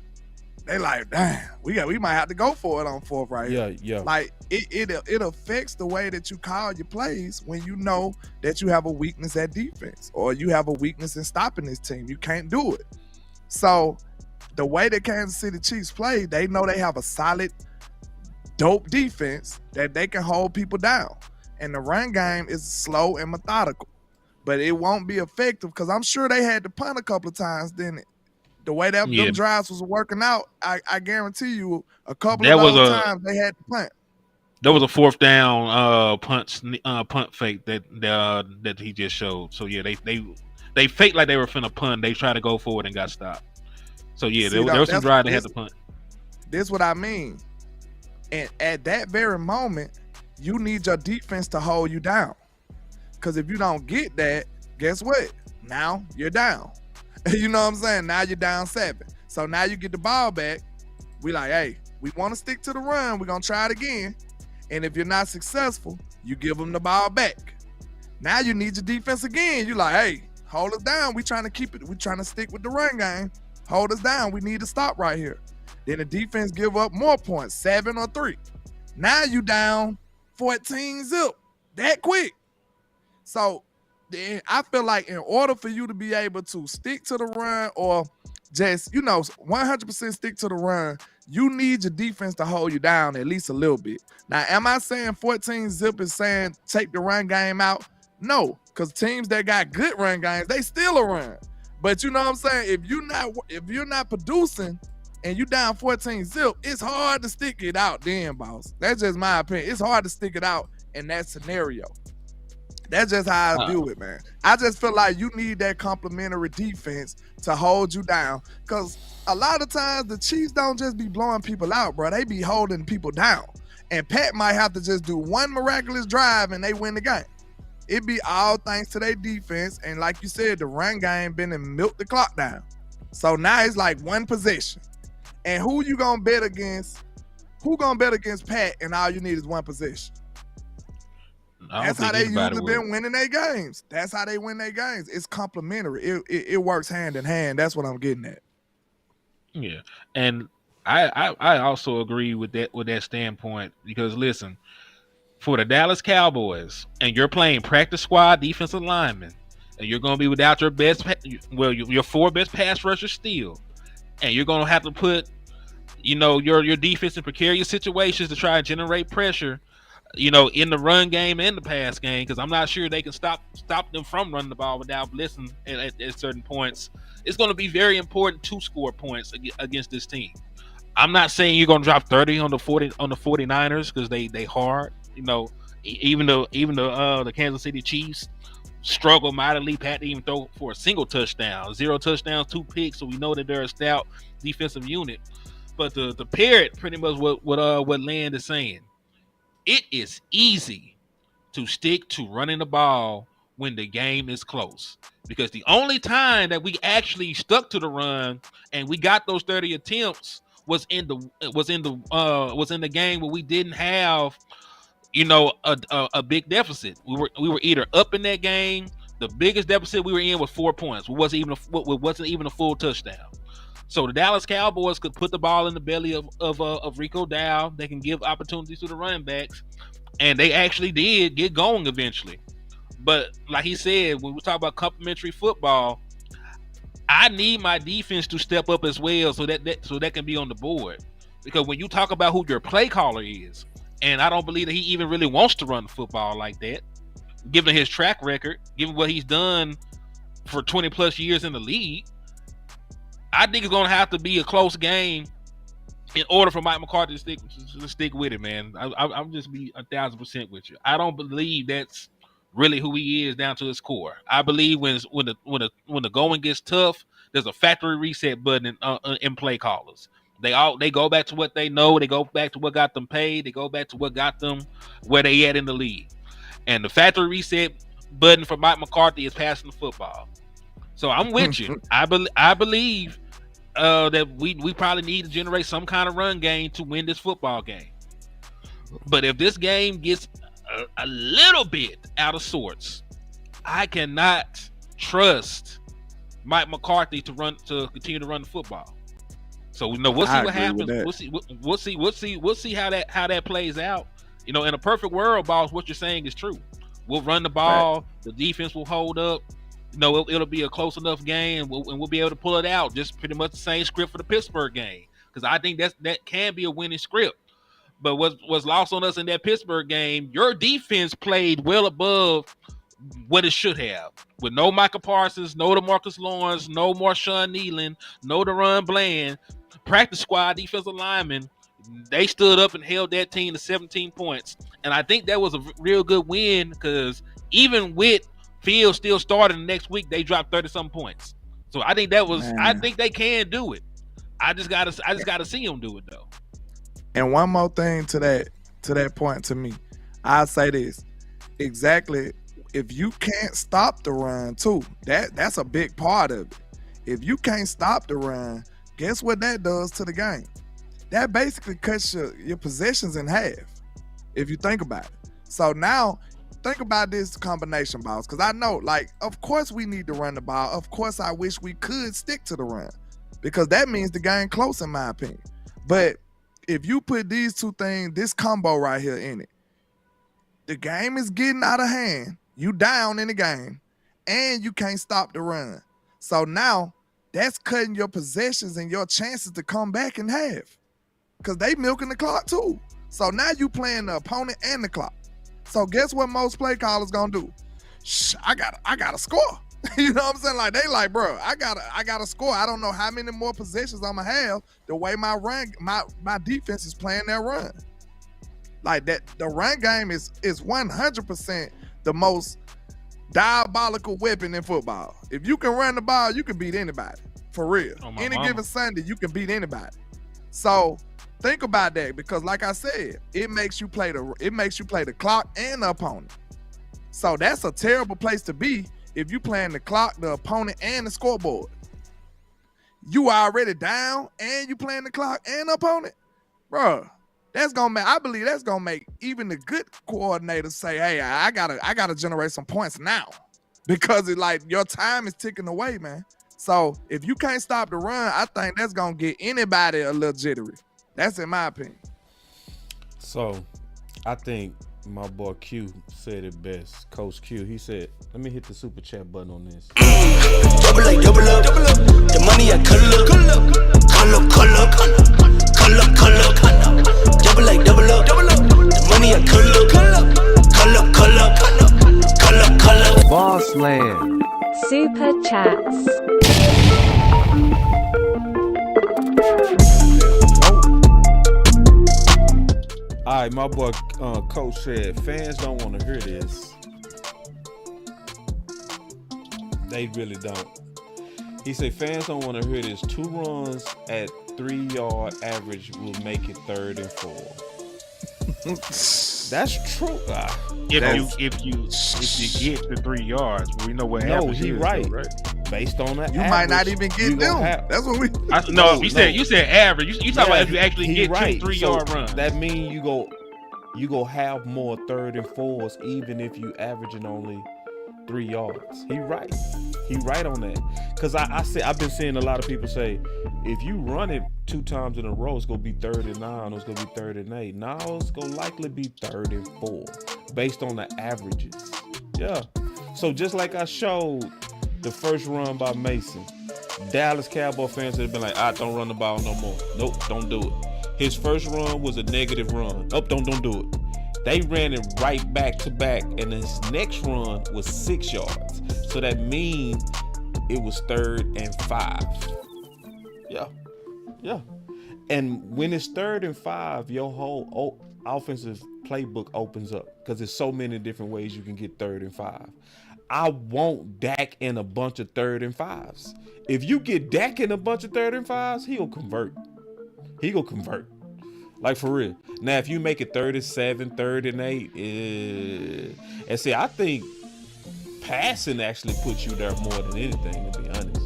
They like, damn, we might have to go for it on fourth right here. Yeah. Like it affects the way that you call your plays when you know that you have a weakness at defense or you have a weakness in stopping this team. You can't do it. So the way that Kansas City Chiefs play, they know they have a solid, dope defense that they can hold people down. And the run game is slow and methodical. But it won't be effective because I'm sure they had to punt a couple of times, didn't it? The way that them drives was working out, I guarantee you a couple of those times they had to punt. There was a fourth down punt fake that he just showed. So yeah, they faked like they were finna punt. They tried to go forward and got stopped. So yeah, there was some drive they had to punt. This is what I mean. And at that very moment, you need your defense to hold you down. Because if you don't get that, guess what? Now you're down. You know what I'm saying? Now you're down 7. So now you get the ball back. We like, hey, we want to stick to the run. We're going to try it again. And if you're not successful, you give them the ball back. Now you need your defense again. You like, hey, hold us down. We trying to keep it. We trying to stick with the run game. Hold us down. We need to stop right here. Then the defense give up more points, 7 or 3. Now you down 14 zip that quick. So then I feel like in order for you to be able to stick to the run or just, 100% stick to the run, you need your defense to hold you down at least a little bit. Now, am I saying 14 zip is saying take the run game out? No, because teams that got good run games, they still a run. But you know what I'm saying? If you're not producing and you down 14 zip, it's hard to stick it out then, boss. That's just my opinion. It's hard to stick it out in that scenario. That's just how I view it, man. I just feel like you need that complimentary defense to hold you down. Because a lot of times the Chiefs don't just be blowing people out, bro. They be holding people down. And Pat might have to just do one miraculous drive and they win the game. It be all thanks to their defense. And like you said, the run game been and milked the clock down. So now it's like one possession. And who you gonna bet against? Who gonna bet against Pat and all you need is one possession? That's how they usually been winning their games. That's how they win their games. It's complementary. It works hand in hand. That's what I'm getting at. Yeah, and I also agree with that standpoint because listen, for the Dallas Cowboys, and you're playing practice squad defensive linemen, and you're going to be without your your 4 best pass rushers still, and you're going to have to put, your defense in precarious situations to try and generate pressure. In the run game and the pass game, because I'm not sure they can stop them from running the ball without blitzing at certain points. It's going to be very important to score points against this team. I'm not saying you're going to drop 30 on the 49ers because they hard. Even the Kansas City Chiefs struggled mightily. Pat didn't even throw for a single touchdown. 0 touchdowns, 2 picks. So we know that they're a stout defensive unit. But to pair it pretty much what Land is saying, it is easy to stick to running the ball when the game is close, because the only time that we actually stuck to the run and we got those 30 attempts was in the game where we didn't have a big deficit. We were either up in that game. The biggest deficit we were in was 4 points. It wasn't even a full touchdown. So the Dallas Cowboys could put the ball in the belly of Rico Dow. They can give opportunities to the running backs, and they actually did get going eventually. But like he said, when we talk about complementary football, I need my defense to step up as well, so that can be on the board. Because when you talk about who your play caller is, and I don't believe that he even really wants to run football like that, given his track record, given what he's done for 20 plus years in the league, I think it's going to have to be a close game in order for Mike McCarthy to stick with it, man. I'll just be 1,000% with you. I don't believe that's really who he is down to his core. I believe when the going gets tough, there's a factory reset button in play callers. They go back to what they know. They go back to what got them paid. They go back to what got them where they at in the league. And the factory reset button for Mike McCarthy is passing the football. So I'm with you. I believe that we probably need to generate some kind of run game to win this football game. But if this game gets a little bit out of sorts, I cannot trust Mike McCarthy to continue to run the football. So we'll see what happens. We'll see how that plays out. In a perfect world, boss, what you're saying is true. We'll run the ball. Right. The defense will hold up. It'll be a close enough game, and we'll be able to pull it out. Just pretty much the same script for the Pittsburgh game, because I think that can be a winning script. But what's lost on us in that Pittsburgh game, your defense played well above what it should have, with no Micah Parsons, no DeMarcus Lawrence, no Marshawn Nealon, no Deron Bland. Practice squad defensive linemen, they stood up and held that team to 17 points. And I think that was a real good win, because even with Fields still starting next week, they dropped 30-something points. So I think I think they can do it. I just gotta see them do it though. And one more thing to that point, to me, I'll say this. Exactly. If you can't stop the run too, that's a big part of it. If you can't stop the run, guess what that does to the game? That basically cuts your possessions in half, if you think about it. So now, think about this combination, boss, because I know, of course we need to run the ball. Of course I wish we could stick to the run, because that means the game close, in my opinion. But if you put these two things, this combo right here in it, the game is getting out of hand. You down in the game, and you can't stop the run. So now, that's cutting your possessions and your chances to come back in half, because they milking the clock too. So now you playing the opponent and the clock. So guess what most play callers gonna do? I gotta score. You know what I'm saying? They like, bro, I gotta score. I don't know how many more possessions I'm gonna have the way my defense is playing their run. Like that, the run game is 100% the most diabolical weapon in football. If you can run the ball, you can beat anybody. For real. Any given Sunday, you can beat anybody. So think about that, because like I said, it makes you play the clock and the opponent. So that's a terrible place to be if you playing the clock, the opponent, and the scoreboard. You already down and you playing the clock and the opponent. Bro, I believe that's gonna make even the good coordinators say, hey, I gotta generate some points now, because your time is ticking away, man. So if you can't stop the run, I think that's gonna get anybody a little jittery. That's in my opinion. So I think my boy Q said it best. Coach Q, he said, let me hit the super chat button on this. Double up. The money I color up. Double up. The money I color. Boss Land. Super chats. All right, my boy Coach said fans don't want to hear this. They really don't. He said fans don't want to hear this. 2 runs at 3-yard average will make it 3rd and 4. That's true. If you get the 3 yards, we know what happens. No, he right. Based on that, you might not even get them. That's what we. You said average. You talking about if you actually get 2 3-yard runs. That means you go have more 3rd and 4s, even if you averaging only 3 yards. He right on that. Cause I've been seeing a lot of people say, if you run it 2 times in a row, it's gonna be 3rd and 9, it's gonna be 3rd and 8. Now it's gonna likely be 3rd and 4, based on the averages. Yeah. So just like I showed the first run by Mason, Dallas Cowboy fans have been like, don't run the ball no more. Nope, don't do it. His first run was a negative run. Nope, don't do it. They ran it right back to back, and his next run was 6 yards. So that means it was 3rd and 5. Yeah. And when it's 3rd and 5, your whole offensive playbook opens up because there's so many different ways you can get 3rd and 5. I want Dak in a bunch of 3rd and 5s. If you get Dak in a bunch of 3rd and 5s, he'll convert. Like for real. Now, if you make it 3rd and 7, 3rd and 8, and see, I think passing actually puts you there more than anything, to be honest.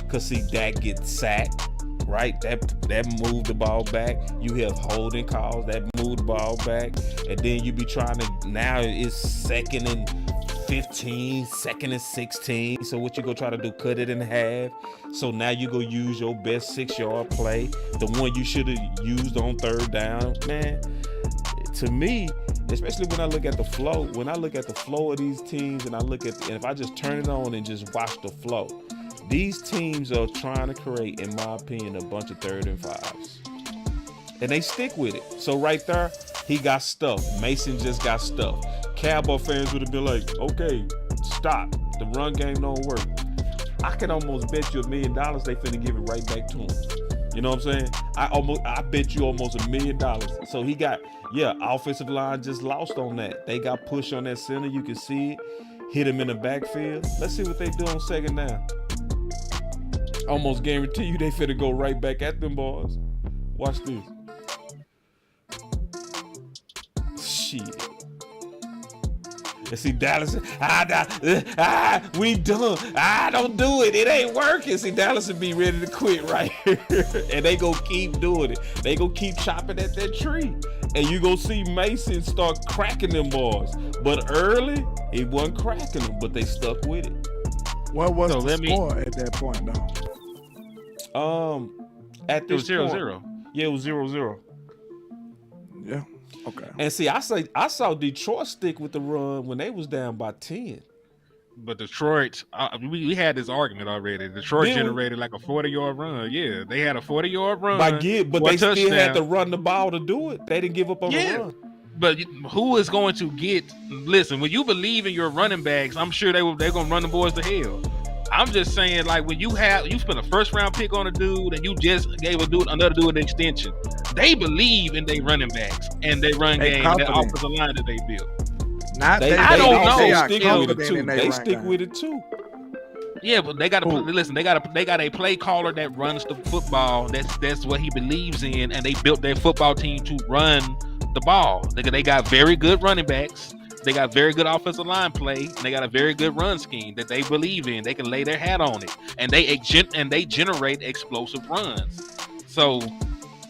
Cause see, Dak gets sacked, right? That moved the ball back. You have holding calls that move the ball back, and then you be trying to. Now it's 2nd and 15, 2nd and 16. So what you go try to do? Cut it in half. So now you go use your best 6-yard play, the one you should have used on 3rd down. Man, to me, especially when I look at the flow, of these teams, and if I just turn it on and just watch the flow, these teams are trying to create, in my opinion, a bunch of 3rd and 5s. And they stick with it. So right there, he got stuffed. Mason just got stuffed. Cowboy fans would have been like, okay, stop. The run game don't work. I can almost bet you $1 million they finna give it right back to him. You know what I'm saying? I bet you almost $1 million. So he got, offensive line just lost on that. They got pushed on that center. You can see it. Hit him in the backfield. Let's see what they do on 2nd down. Almost guarantee you they finna go right back at them boys. Watch this. Shit. And see Dallas, we done. Don't do it. It ain't working. See, Dallas would be ready to quit right here. And they gonna keep doing it. They gonna keep chopping at that tree. And you gonna see Mason start cracking them boys. But early, he wasn't cracking them, but they stuck with it. What was the score at that point, though? At this it was 0-0. Yeah, it was 0-0. Yeah. Okay. And see, I saw Detroit stick with the run when they was down by 10. But Detroit, we had this argument already. Detroit generated like a 40-yard run. Yeah, they had a 40-yard run. But they still had to run the ball to do it. They didn't give up on the run. But who is going to get? Listen, when you believe in your running backs, I'm sure they're gonna run the boys to hell. I'm just saying, like, when you spent a 1st-round pick on a dude and you just gave another dude an extension, they believe in their running backs and their run game, and their offensive line that they built. I don't know. They stick with it too. Yeah, but they got to listen. They got a play caller that runs the football. That's what he believes in, and they built their football team to run the ball. They got very good running backs. They got very good offensive line play, and they got a very good run scheme that they believe in. They can lay their hat on it, and they generate explosive runs. So,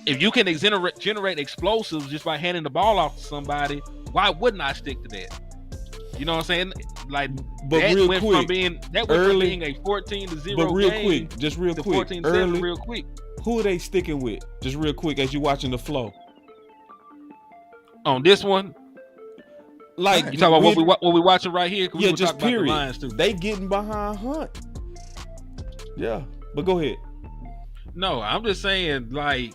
if you can generate explosives just by handing the ball off to somebody, why wouldn't I stick to that? You know what I'm saying? Like, but that real went quick, from being a 14-0 but real game quick, just real to quick, 14-7 real quick. Who are they sticking with? Just real quick, as you're watching the flow. On this one. Like, you talking about what we watching right here? Yeah, just period. The Lions too. They getting behind Hunt. Yeah, but go ahead. No, I'm just saying, like,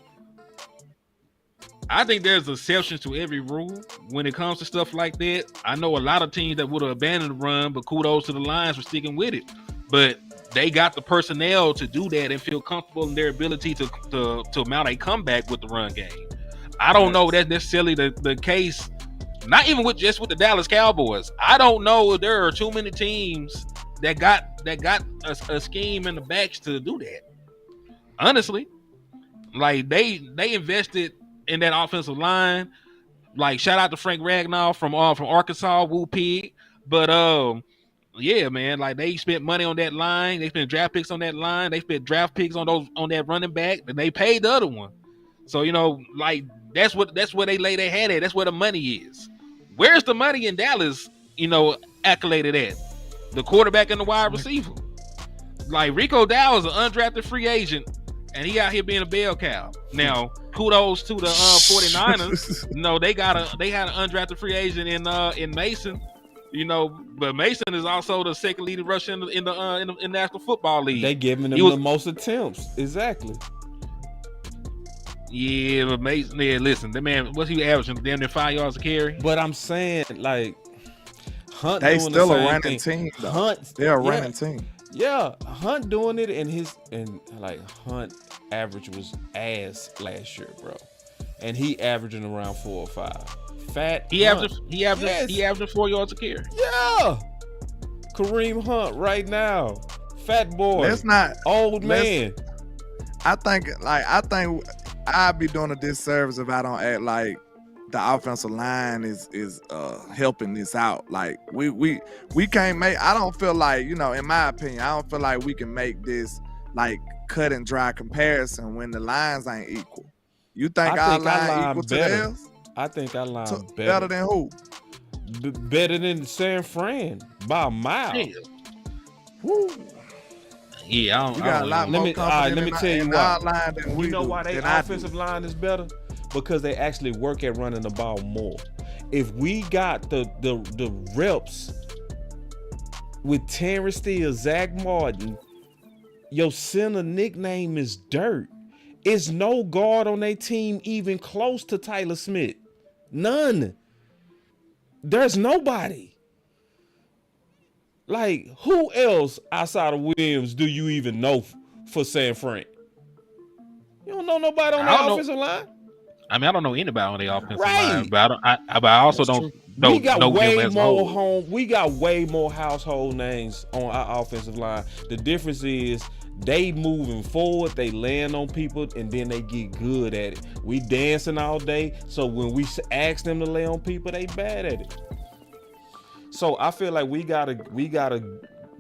I think there's exceptions to every rule when it comes to stuff like that. I know a lot of teams that would have abandoned the run, but kudos to the Lions for sticking with it. But they got the personnel to do that and feel comfortable in their ability to mount a comeback with the run game. I don't know if that's necessarily the case. Not even with the Dallas Cowboys. I don't know if there are too many teams that got a scheme in the backs to do that. Honestly, like they invested in that offensive line. Like shout out to Frank Ragnow from Arkansas, Woo Pig. But yeah, man, like they spent money on that line. They spent draft picks on that line. They spent draft picks on that running back, and they paid the other one. So like that's where they lay their head at. That's where the money is. Where's the money in Dallas? Accoladed at the quarterback and the wide receiver. Like Rico Dow is an undrafted free agent, and he out here being a bell cow. Now, kudos to the 49ers. They had an undrafted free agent in Mason. But Mason is also the second leading rusher in the National Football League. They giving him the most attempts. Exactly. Yeah, but Mason. Yeah, listen, that man, what's he averaging? Damn near 5 yards a carry. But I'm saying, like, Hunt. They doing still the a same running thing. team. Though. Hunt. They're a running team. Yeah, Hunt doing it, and Hunt average was ass last year, bro, and he averaging around 4 or 5. Fat. He averaging 4 yards a carry. Yeah, Kareem Hunt right now, fat boy. That's not old man. I think I'd be doing a disservice if I don't act like the offensive line is helping this out. Like we can't make. I don't feel like, in my opinion, I don't feel like we can make this like cut and dry comparison when the lines ain't equal. You think our line equal to theirs? I think our line better than who? Better than San Fran by a mile. Yeah. Woo. Yeah, I don't. You got a lot more confidence let me tell you our line than we do. You know why their offensive line is better? Because they actually work at running the ball more. If we got the reps with Terrence Steele, Zach Martin, your center nickname is Dirt. It's no guard on their team even close to Tyler Smith. None. There's nobody. Like, who else outside of Williams do you even know for San Fran? You don't know nobody on the offensive line? I mean, I don't know anybody on the offensive line, but I also don't know. We got way more we got way more household names on our offensive line. The difference is they moving forward, they land on people, and then they get good at it. We dancing all day, so when we ask them to lay on people, they bad at it. So I feel like we gotta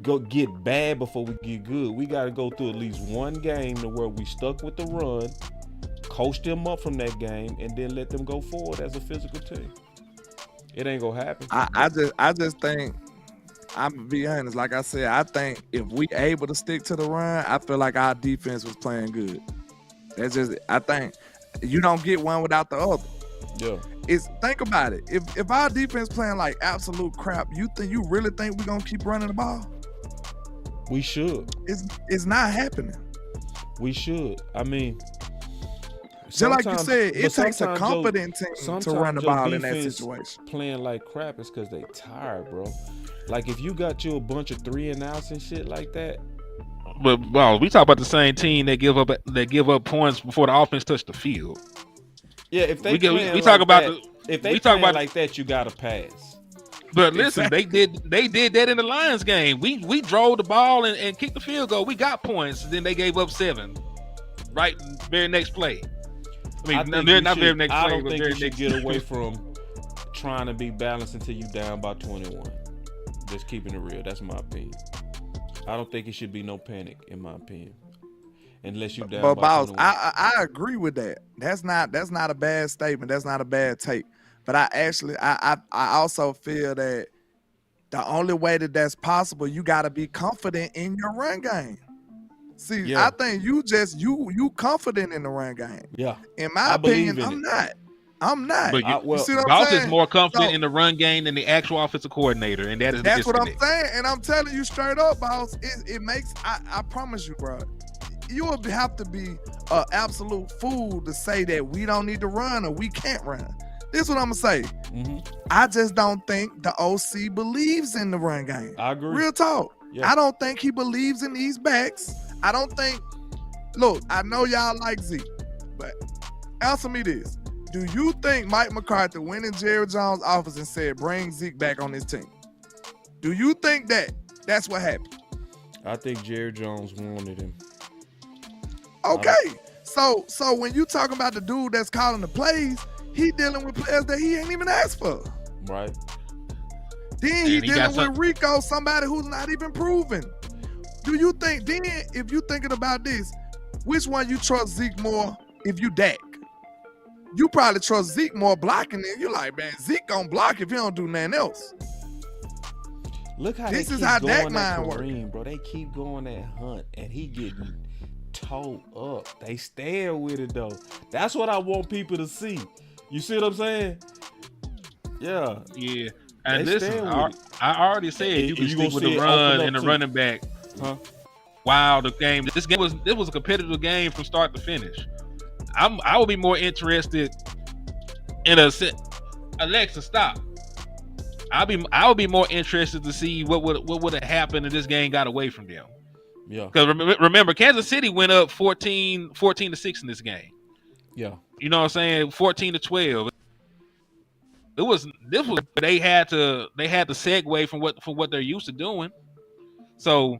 go get bad before we get good. We gotta go through at least one game to where we stuck with the run, coach them up from that game, and then let them go forward as a physical team. It ain't gonna happen. I just think, I'm gonna be honest, like I said, I think if we able to stick to the run, I feel like our defense was playing good. I think you don't get one without the other. Yeah. Think about it. If our defense playing like absolute crap, you really think we're gonna keep running the ball? We should. It's not happening. We should. I mean, just like you said, it takes a competent team to run the ball in that situation. Playing like crap is because they tired, bro. Like if you got you a bunch of 3-and-outs and shit like that. But we talk about the same team that give up points before the offense touch the field. Yeah, if they like that, you gotta pass. But listen, they did that in the Lions game. We drove the ball and kicked the field goal. We got points, and then they gave up 7. Right, very next play. I mean, very next play. I don't think you should get away from trying to be balanced until you down by 21. Just keeping it real. That's my opinion. I don't think it should be no panic, in my opinion. Unless you down. But Boss, I agree with that. That's not a bad statement. That's not a bad take. But I also feel that the only way that's possible, you got to be confident in your run game. See, yeah. I think you confident in the run game. Yeah. In my opinion, I'm not. But Boss is more confident in the run game than the actual offensive coordinator, and that's what I'm saying. And I'm telling you straight up, Boss. It makes. I promise you, bro. You will have to be an absolute fool to say that we don't need to run or we can't run. This is what I'm gonna say. Mm-hmm. I just don't think the OC believes in the run game. I agree. Real talk. Yeah. I don't think he believes in these backs. I don't think. Look, I know y'all like Zeke, but answer me this: do you think Mike McCarthy went in Jerry Jones' office and said, "Bring Zeke back on this team"? Do you think that? That's what happened. I think Jerry Jones wanted him. Okay. So when you talking about the dude that's calling the plays, he dealing with players that he ain't even asked for. Right. Then he dealing with Rico, somebody who's not even proven. Do you think, then if you thinking about this, which one you trust Zeke more if you Dak? You probably trust Zeke more blocking than you like, man, Zeke gonna block if he don't do nothing else. Look how this they is keep how going Dak at mind Kareem, work. bro. They keep going at Hunt, and he getting towed up. They stand with it, though. That's what I want people to see. You see what I'm saying? Yeah. Yeah. And They listen, stand I with it. already said you can You stick gonna with see the it run open up and the too. running back. Huh? Wow, this was a competitive game from start to finish. I would be more interested in Alexa, stop. I would be more interested to see what would have happened if this game got away from them. Yeah. Because remember, Kansas City went up 14-6 in this game. Yeah. You know what I'm saying? 14-12. They had to segue from what they're used to doing. So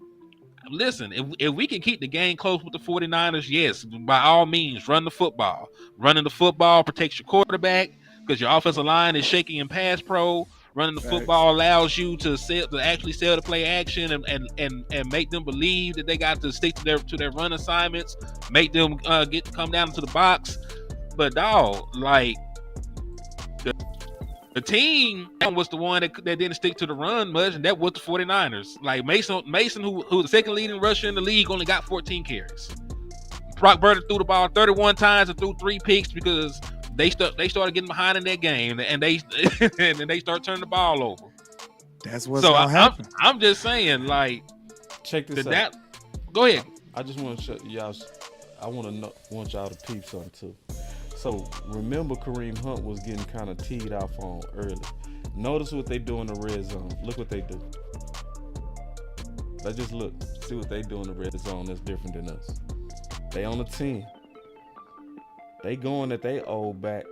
listen, if we can keep the game close with the 49ers, yes, by all means, run the football. Running the football protects your quarterback because your offensive line is shaky in pass pro. Running the football allows you to actually sell the play action and make them believe that they got to stick to their run assignments, make them come down to the box. But dog, like the team was the one that didn't stick to the run much, and that was the 49ers. Like Mason, who's the second leading rusher in the league, only got 14 carries. Brock Purdy threw the ball 31 times and threw 3 picks because they started getting behind in that game, and they start turning the ball over. That's what's gonna happen. I'm just saying, like, check this out. Go ahead. I just want to show y'all. I want y'all to peep something too. So remember, Kareem Hunt was getting kind of teed off on early. Notice what they do in the red zone. Look what they do. Let's just look, see what they do in the red zone that's different than us. They on the 10. They going at they old back.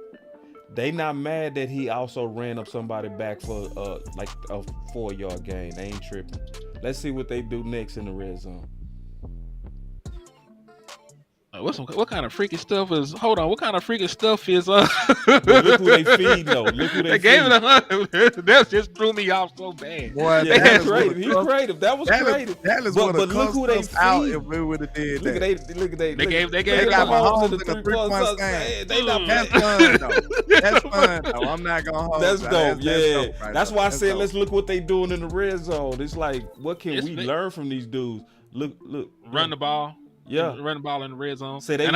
They not mad that he also ran up somebody back for like a 4-yard gain. They ain't tripping. Let's see what they do next in the red zone. What kind of freaky stuff is? Hold on, what kind of freaky stuff is? Look who they feed though. Look who they gave feed. it 100. That just threw me off so bad. Boy, yeah, creative. He's creative. That was creative. That is but what look who they feed. Out if we would have did look that. Look at they. They got Mahomes in the 3-point game. They not That's fun though. That's fun though. I'm not gonna hold. That's dope. Yeah. Dope right that's there. why I said let's look what they doing in the red zone. It's like, what can we learn from these dudes? Look. Run the ball. Yeah, run the ball in the red zone. Say they was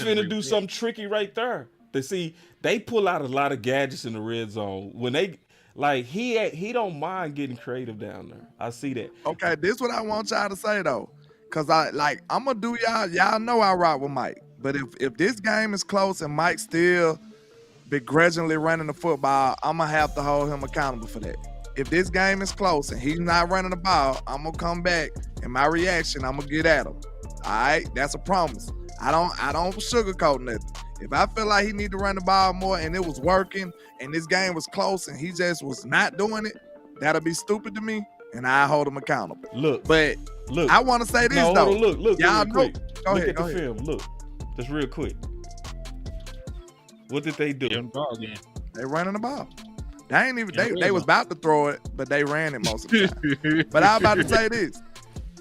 finna do something tricky right there. They pull out a lot of gadgets in the red zone when they like he don't mind getting creative down there. I see that. Okay, this is what I want y'all to say though, cause I'm gonna do y'all know I rock with Mike, but if this game is close and Mike still begrudgingly running the football, I'm gonna have to hold him accountable for that. If this game is close and he's not running the ball, I'm gonna come back and my reaction, I'm gonna get at him. All right, that's a promise. I don't sugarcoat nothing. If I feel like he need to run the ball more and it was working and this game was close and he just was not doing it, that'll be stupid to me and I hold him accountable. Look, I want to say this though. Look, y'all know. Go ahead. Film. Look, just real quick. What did they do? They running the ball. They ain't even. They was about to throw it, but they ran it most of the time. But I'm about to say this.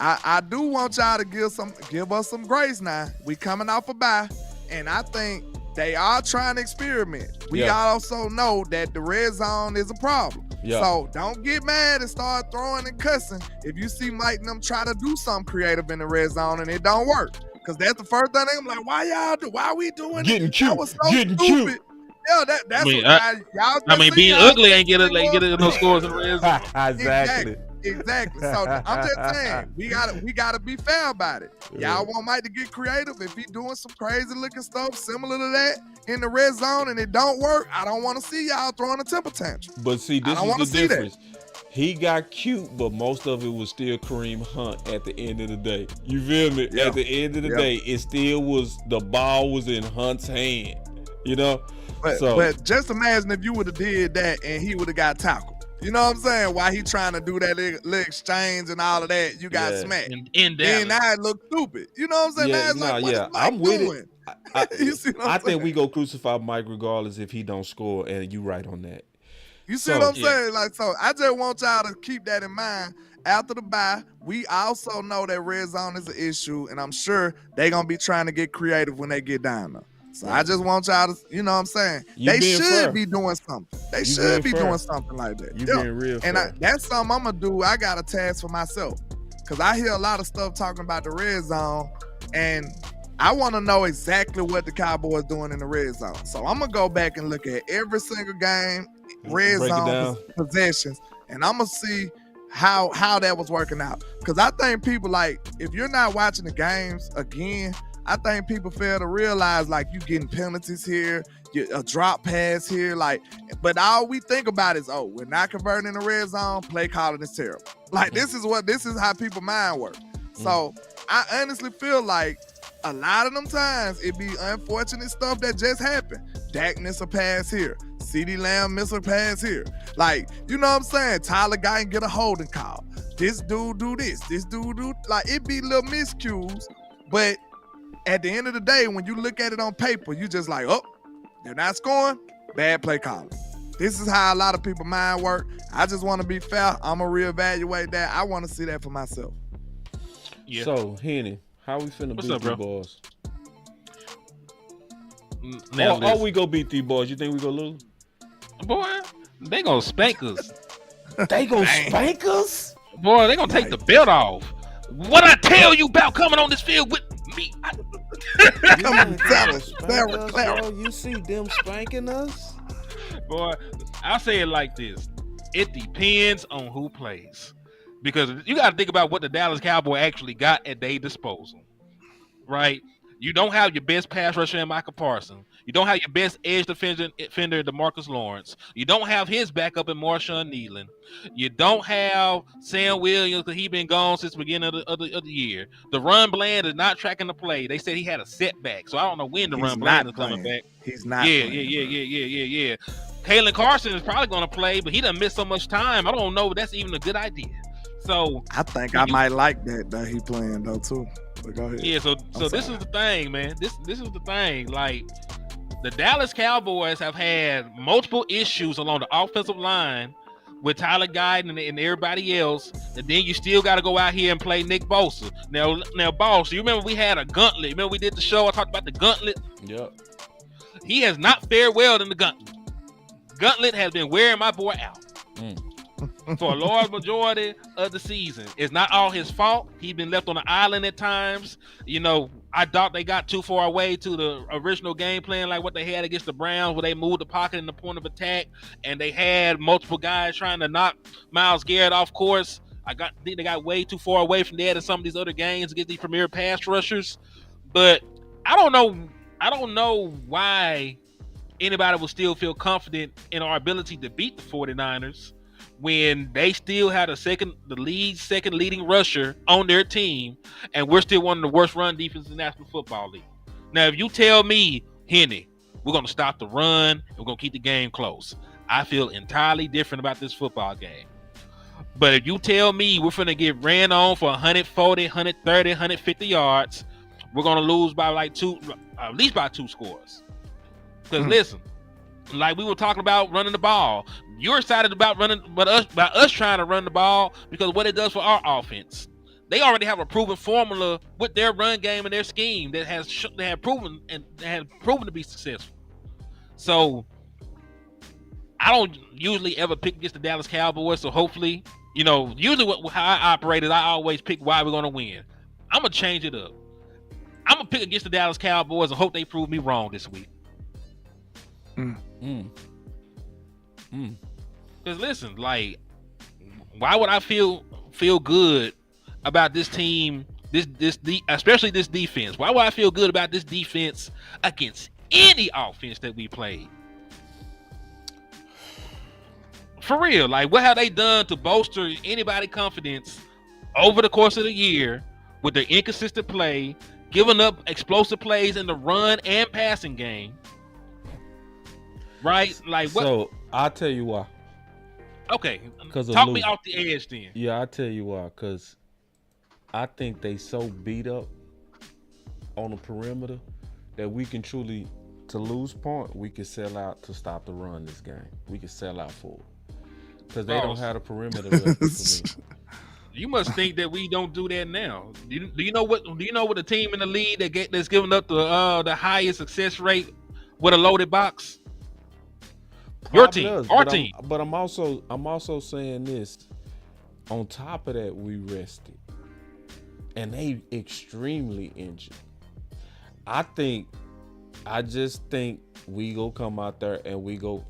I do want y'all to give us some grace now. We coming off a bye, and I think they are trying to experiment. We also know that the red zone is a problem. So don't get mad and start throwing and cussing if you see Mike and them try to do something creative in the red zone and it don't work. Because that's the first thing I'm like, why are we doing getting it? Cute. That was so getting stupid. Cute. Yeah, that's y'all. Being ugly ain't get no scores in the red zone. Exactly. So I'm just saying, we gotta be fair about it. Y'all want Mike to get creative. If he doing some crazy looking stuff similar to that in the red zone and it don't work, I don't want to see y'all throwing a temper tantrum. But see, this is the difference. He got cute, but most of it was still Kareem Hunt at the end of the day. You feel me? At the end of the day, it still was, the ball was in Hunt's hand. You know? But just imagine if you would have did that and he would have got tackled. You know what I'm saying? While he trying to do that little exchange and all of that, you got smacked. In Dallas. And now it look stupid. You know what I'm saying? Yeah, now it's like, what is Mike I'm with doing? it. You see what I'm I saying? think we go crucify Mike regardless if he don't score, and you right on that. You see what I'm saying? Like, so I just want y'all to keep that in mind. After the bye, we also know that red zone is an issue, and I'm sure they're gonna be trying to get creative when they get down there. So I just want y'all to, you know what I'm saying? They should be doing something. They should be doing something like that. You being real and fair. that's something I'm gonna do. I got a task for myself because I hear a lot of stuff talking about the red zone, and I want to know exactly what the Cowboys doing in the red zone. So I'm gonna go back and look at every single game, red zone possessions, and I'm gonna see how that was working out. Because I think people, like, if you're not watching the games again, I think people fail to realize, like, you getting penalties here, a drop pass here, like, but all we think about is, oh, we're not converting in the red zone, play calling is terrible. Like, this is how people mind work. So I honestly feel like a lot of them times it be unfortunate stuff that just happened. Dak miss a pass here. CeeDee Lamb miss a pass here. Like, you know what I'm saying? Tyler Guy and get a holding call. This dude do this. This dude do, like, it be little miscues. But at the end of the day, when you look at it on paper, you just like, oh, they're not scoring, bad play calling. This is how a lot of people mind work. I just want to be fair. I'm going to reevaluate that. I want to see that for myself. Yeah. So, Henny, how we finna beat these boys? Or we go beat these boys? You think we gonna lose? Boy, they gonna spank us. They gonna spank us? Boy, they gonna take the belt off. What I tell you about coming on this field with me? Come on, Clara. You see them spanking us? Boy, I'll say it like this. It depends on who plays. Because you got to think about what the Dallas Cowboys actually got at their disposal, right? You don't have your best pass rusher in Michael Parsons. You don't have your best edge defender DeMarcus Lawrence. You don't have his backup in Marshawn Nealon. You don't have Sam Williams because he's been gone since the beginning of the year. The run Bland is not tracking the play. They said he had a setback, so I don't know when the run Bland is coming back. He's not. Yeah. Kalen Carson is probably going to play, but he done missed so much time. I don't know if that's even a good idea. So I think I might like that he playing though too. But go ahead. Yeah, so this is the thing, man. This is the thing. Like, the Dallas Cowboys have had multiple issues along the offensive line with Tyler Guyton and everybody else, and then you still got to go out here and play Nick Bosa. Now, Boss, you remember we had a gauntlet. Remember we did the show? I talked about the gauntlet. Yep. He has not fared well in the gauntlet. Gauntlet has been wearing my boy out. For a large majority of the season. It's not all his fault. He's been left on the island at times. You know, I thought they got too far away to the original game plan, like what they had against the Browns, where they moved the pocket in the point of attack, and they had multiple guys trying to knock Myles Garrett off course. I think they got way too far away from that in some of these other games against these premier pass rushers. But I don't know why anybody will still feel confident in our ability to beat the 49ers when they still had the second leading rusher on their team, and we're still one of the worst run defenses in the National Football League. Now, if you tell me, Henny, we're going to stop the run and we're going to keep the game close, I feel entirely different about this football game. But if you tell me we're going to get ran on for 140, 130, 150 yards, we're going to lose by at least by 2 scores. Because listen, like we were talking about running the ball, you're excited about us trying to run the ball because what it does for our offense. They already have a proven formula with their run game and their scheme that have proven to be successful. So I don't usually ever pick against the Dallas Cowboys. So hopefully, usually how I operate is I always pick why we're going to win. I'm going to change it up. I'm going to pick against the Dallas Cowboys and hope they prove me wrong this week. Because listen, like, why would I feel good about this team, especially this defense? Why would I feel good about this defense against any offense that we played? For real, like, what have they done to bolster anybody's confidence over the course of the year with their inconsistent play, giving up explosive plays in the run and passing game? Right? Like, what? So I'll tell you why. Okay, Because talk me off the edge then. Yeah, I tell you why. Because I think they so beat up on the perimeter that we can truly, to lose point, we can sell out to stop the run this game. We can sell out for it. Because they don't have the perimeter weapon for me. You must think that we don't do that now. Do you know what the team in the league that's giving up the highest success rate with a loaded box? Your team, our team. But I'm also saying this. On top of that, we rested, and they extremely injured. I just think we go come out there and we go.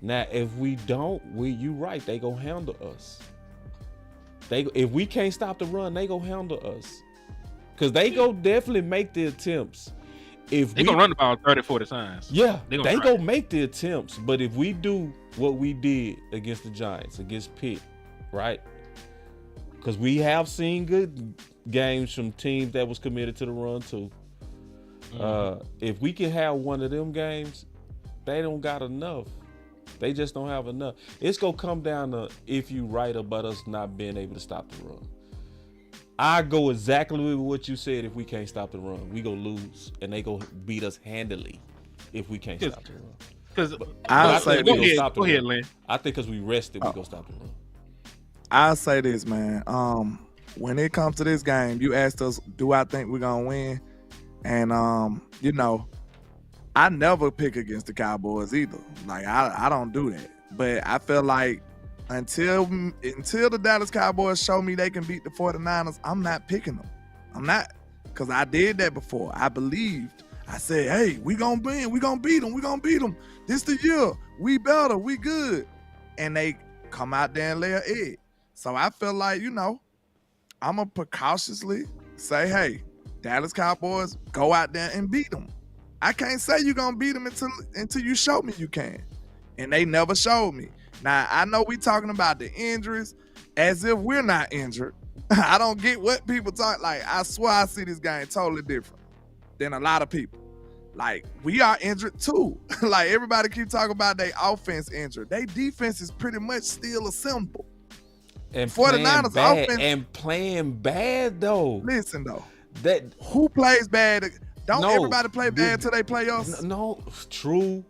Now, if we don't, you right, they go handle us. If we can't stop the run, they go handle us. Because they go definitely make the attempts. If they gonna run about 30, 40 times. Yeah, they go make the attempts. But if we do what we did against the Giants, against Pitt, right? Because we have seen good games from teams that was committed to the run too. If we can have one of them games, they don't got enough. They just don't have enough. It's going to come down to if you right about us not being able to stop the run. I go exactly with what you said. If we can't stop the run, we go lose, and they go beat us handily if we can't stop the run. Because I say, go ahead, Lynn. I think because we rested, we go stop the run. I'll say this, man. When it comes to this game, you asked us, do I think we're gonna win? And I never pick against the Cowboys either. Like I don't do that. But I feel like until the Dallas Cowboys show me they can beat the 49ers, I'm not picking them. I'm not, because I did that before. I believed. I said, hey, we gonna win. We gonna beat them. We gonna beat them. This the year. We better. We good. And they come out there and lay an egg. So I feel like, I'm going to precautiously say, hey, Dallas Cowboys, go out there and beat them. I can't say you're going to beat them until you show me you can. And they never showed me. Now, I know we talking about the injuries as if we're not injured. I don't get what people talk. Like, I swear I see this game totally different than a lot of people. Like, we are injured too. Like, everybody keep talking about their offense injured. Their defense is pretty much still assembled. And 49ers offense and playing bad though. Listen though, that who plays bad? Don't everybody play bad till they play us? No, true.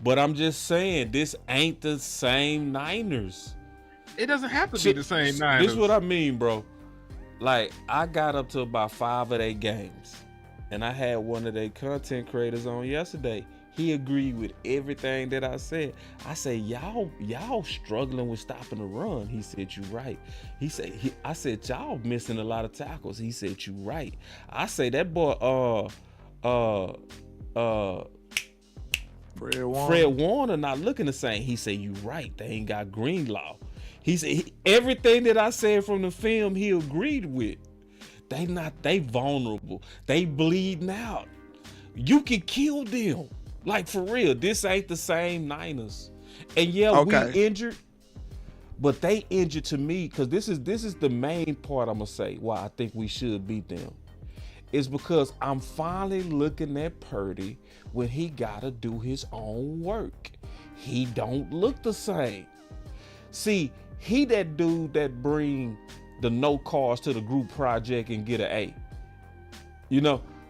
But I'm just saying, this ain't the same Niners. It doesn't have to be the same Niners. This is what I mean, bro. Like, I got up to about 5 of their games, and I had one of their content creators on yesterday. He agreed with everything that I said. I say, y'all struggling with stopping the run. He said, you right. I said, y'all missing a lot of tackles. He said, you right. I say that boy, Fred Warner not looking the same. He said, you right. They ain't got Greenlaw. He said everything that I said from the film, he agreed with. They vulnerable. They bleeding out. You can kill them. Like, for real, this ain't the same Niners. And yeah, we injured, but they injured to me, because this is the main part I'm going to say why I think we should beat them. Is because I'm finally looking at Purdy when he got to do his own work. He don't look the same. See, he that dude that bring the no cars to the group project and get an A.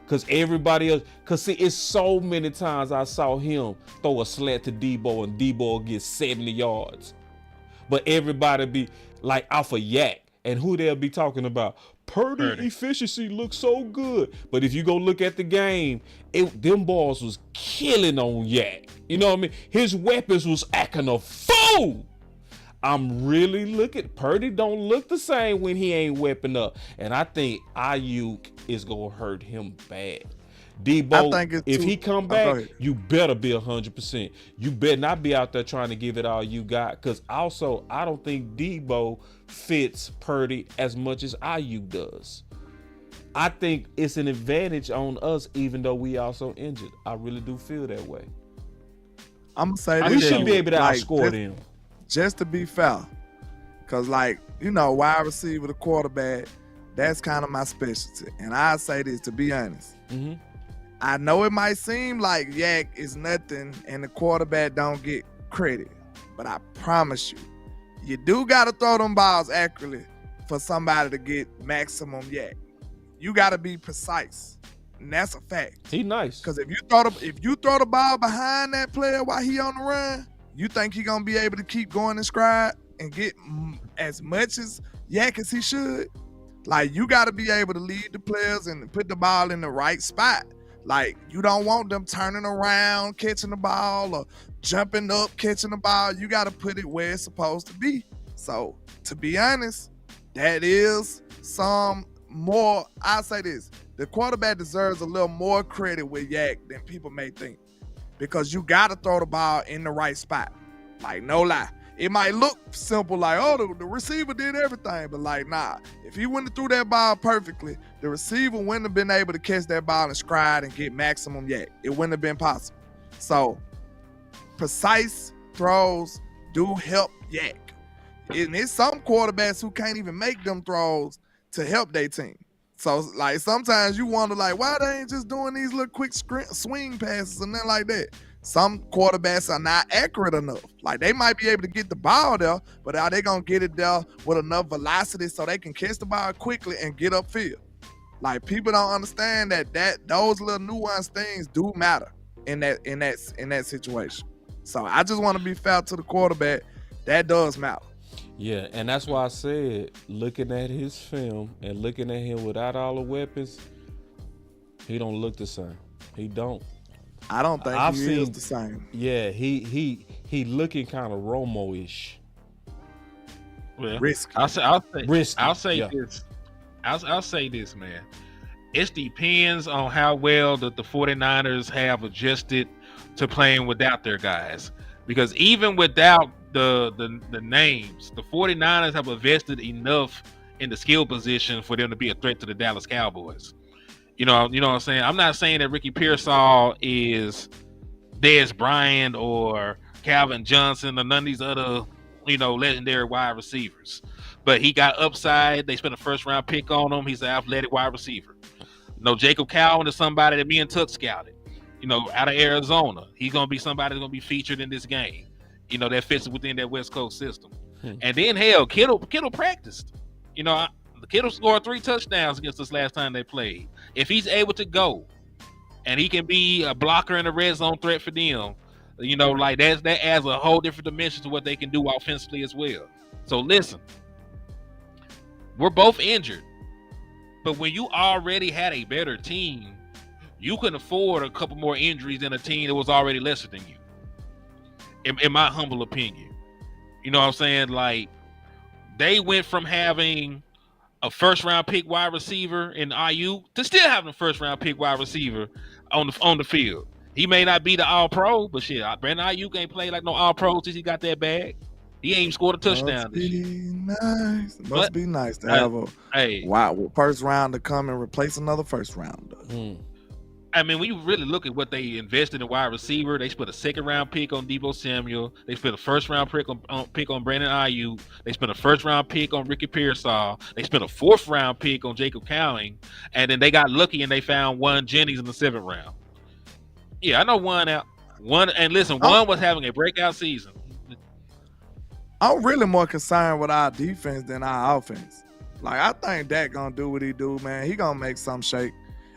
Because everybody else, see, it's so many times I saw him throw a slant to Debo and Debo get 70 yards. But everybody be like off a yak. And who they'll be talking about? Purdy efficiency looks so good. But if you go look at the game, them balls was killing on yak. You know what I mean? His weapons was acting a fool. I'm really looking. Purdy don't look the same when he ain't weapon up. And I think Ayuk is going to hurt him bad. Debo, if he come back, you better be 100%. You better not be out there trying to give it all you got. Because also, I don't think Debo fits Purdy as much as Ayuk does. I think it's an advantage on us, even though we also injured. I really do feel that way. I'm going to say this. We should be able to outscore them. Just to be fair, because wide receiver, the quarterback, that's kind of my specialty. And I say this, to be honest. Mm-hmm. I know it might seem like yak is nothing and the quarterback don't get credit, but I promise you, you do got to throw them balls accurately for somebody to get maximum yak. You got to be precise, and that's a fact. He nice. Because if you throw the ball behind that player while he on the run, you think he gonna be able to keep going in stride and get as much as yak as he should? Like, you got to be able to lead the players and put the ball in the right spot. Like, you don't want them turning around, catching the ball, or jumping up, catching the ball. You got to put it where it's supposed to be. So, to be honest, that is some more. I'll say this. The quarterback deserves a little more credit with yak than people may think. Because you got to throw the ball in the right spot. Like, no lie. It might look simple, like, oh, the receiver did everything. But, like, nah. If he wouldn't have threw that ball perfectly, the receiver wouldn't have been able to catch that ball in stride and get maximum yak. It wouldn't have been possible. So, precise throws do help yak. And there's some quarterbacks who can't even make them throws to help their team. So, like, sometimes you wonder, like, why they ain't just doing these little quick swing passes and nothing like that. Some quarterbacks are not accurate enough. Like, they might be able to get the ball there, but are they going to get it there with enough velocity so they can catch the ball quickly and get upfield? Like, people don't understand that those little nuanced things do matter in that situation. So I just want to be fair to the quarterback. That does matter. Yeah, and that's why I said, looking at his film and looking at him without all the weapons, he don't look the same. He don't. I don't think he is the same. Yeah, he looking kind of Romo-ish. Well, risky. I'll say yeah. this. I'll say this, man. It depends on how well the 49ers have adjusted to playing without their guys. Because even without the names, the 49ers have invested enough in the skill position for them to be a threat to the Dallas Cowboys. You know what I'm saying? I'm not saying that Ricky Pearsall is Dez Bryant or Calvin Johnson or none of these other, legendary wide receivers. But he got upside. They spent a first-round pick on him. He's an athletic wide receiver. Jacob Cowan is somebody that me and Tuck scouted, out of Arizona. He's going to be somebody that's going to be featured in this game, that fits within that West Coast system. And then, hell, Kittle practiced. Kittle scored 3 touchdowns against us last time they played. If he's able to go and he can be a blocker and a red zone threat for them, that adds a whole different dimension to what they can do offensively as well. So listen, we're both injured, but when you already had a better team, you can afford a couple more injuries than a team that was already lesser than you. In my humble opinion, you know what I'm saying? Like, they went from having a first-round pick wide receiver in IU to still having a first-round pick wide receiver on the field. He may not be the All-Pro, but shit, Brandon Ayuk ain't played like no All-Pro since he got that bag. He ain't scored a touchdown this year. Must be nice to have a first round to come and replace another first rounder. I mean, when you really look at what they invested in wide receiver, they spent a second-round pick on Deebo Samuel. They spent a first-round pick on Brandon Ayuk. They spent a first-round pick on Ricky Pearsall. They spent a fourth-round pick on Jacob Cowan. And then they got lucky and they found Juan Jennings in the 7th round. Yeah, I know Juan out. Juan was having a breakout season. I'm really more concerned with our defense than our offense. Like, I think Dak gonna do what he do, man. He gonna make some shake.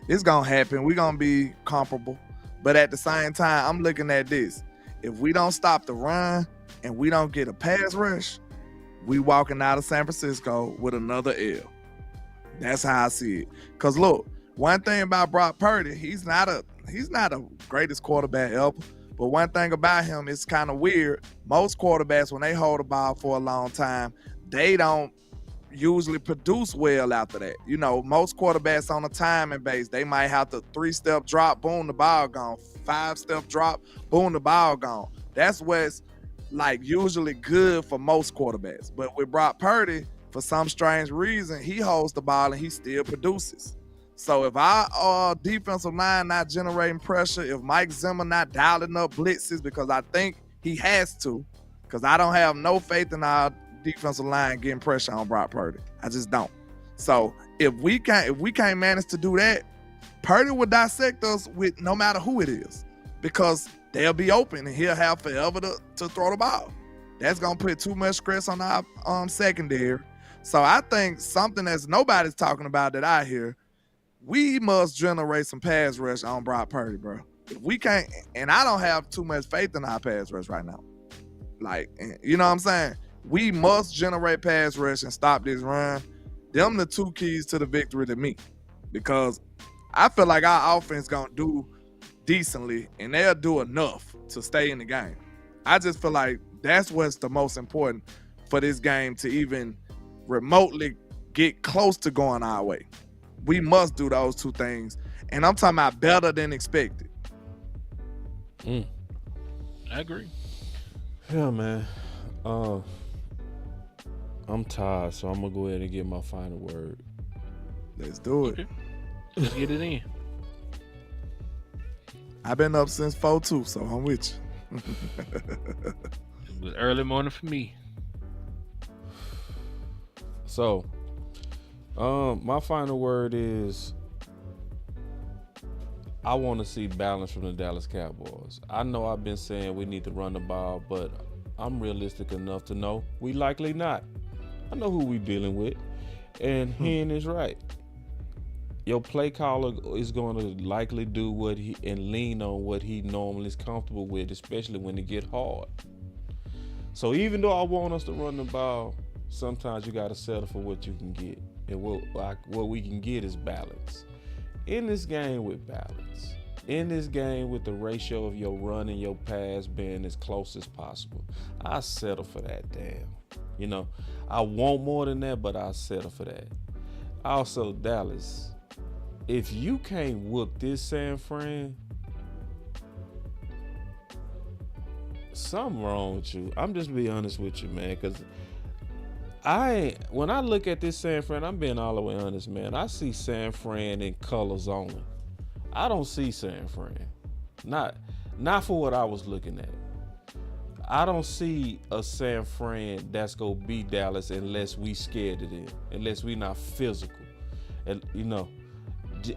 It's gonna happen. We're gonna be comparable. But at the same time, I'm looking at this. If we don't stop the run and we don't get a pass rush, we walking out of San Francisco with another L. That's how I see it. Cause look, one thing about Brock Purdy, he's not a greatest quarterback ever. But one thing about him is kind of weird. Most quarterbacks, when they hold the ball for a long time, they don't usually produce well after that. Most quarterbacks on a timing base, they might have to 3-step drop, boom, the ball gone. 5-step drop, boom, the ball gone. That's what's like usually good for most quarterbacks. But with Brock Purdy, for some strange reason, he holds the ball and he still produces. So if our defensive line not generating pressure, if Mike Zimmer not dialing up blitzes, because I think he has to, because I don't have no faith in our defensive line getting pressure on Brock Purdy. I just don't. So if we can't manage to do that, Purdy will dissect us with no matter who it is, because they'll be open and he'll have forever to throw the ball. That's gonna put too much stress on our secondary. So I think something that's nobody's talking about that I hear, we must generate some pass rush on Brock Purdy, bro. If we can't, and I don't have too much faith in our pass rush right now. Like, you know what I'm saying? We must generate pass rush and stop this run. Them the two keys to the victory to me, because I feel like our offense gonna do decently and they'll do enough to stay in the game. I just feel like that's what's the most important for this game to even remotely get close to going our way. We must do those two things, and I'm talking about better than expected. I agree. Yeah, man. I'm tired, so I'm gonna go ahead and get my final word. Let's do it. Okay. Let's get it in. I've been up since 4-2, so I'm with you. It was early morning for me. So, my final word is I want to see balance from the Dallas Cowboys. I know I've been saying we need to run the ball, but I'm realistic enough to know we likely not. I know who we dealing with, and Henny is right. Your play caller is going to likely do what he and lean on what he normally is comfortable with, especially when it get hard. So even though I want us to run the ball, sometimes you got to settle for what you can get, and what we can get is balance. In this game with balance, in this game with the ratio of your run and your pass being as close as possible, I settle for that. Damn, you know, I want more than that, but I settle for that. Also, Dallas, if you can't whoop this San Fran, something wrong with you. I'm just being honest with you, man, because when I look at this San Fran, I'm being all the way honest, man. I see San Fran in colors only. I don't see San Fran. Not for what I was looking at. I don't see a San Fran that's gonna beat Dallas unless we scared of them, unless we not physical. And you know,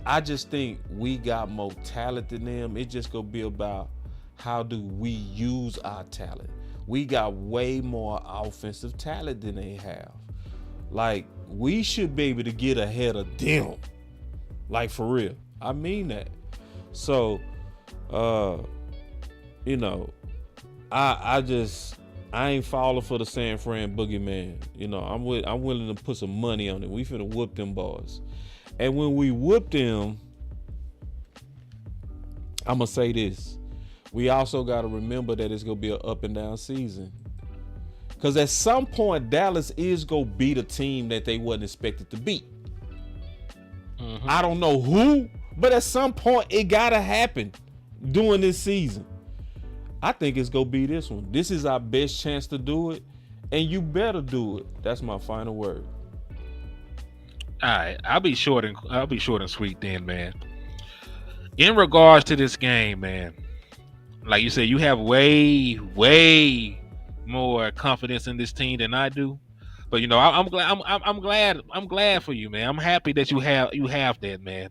I just think we got more talent than them. It's just gonna be about how do we use our talent. We got way more offensive talent than they have. Like, we should be able to get ahead of them. Like, for real. I mean that. So, you know, I ain't falling for the San Fran boogeyman. You know, I'm willing to put some money on it. We finna whoop them boys. And when we whoop them, I'm gonna say this. We also got to remember that it's going to be an up and down season. Because at some point, Dallas is going to beat a team that they wasn't expected to beat. I don't know who, but at some point, it got to happen during this season. I think it's going to be this one. This is our best chance to do it, and you better do it. That's my final word. All right, I'll be short and sweet then, man. In regards to this game, man, like you said, you have way more confidence in this team than I do. But you know, I'm glad for you, man. I'm happy that you have that, man.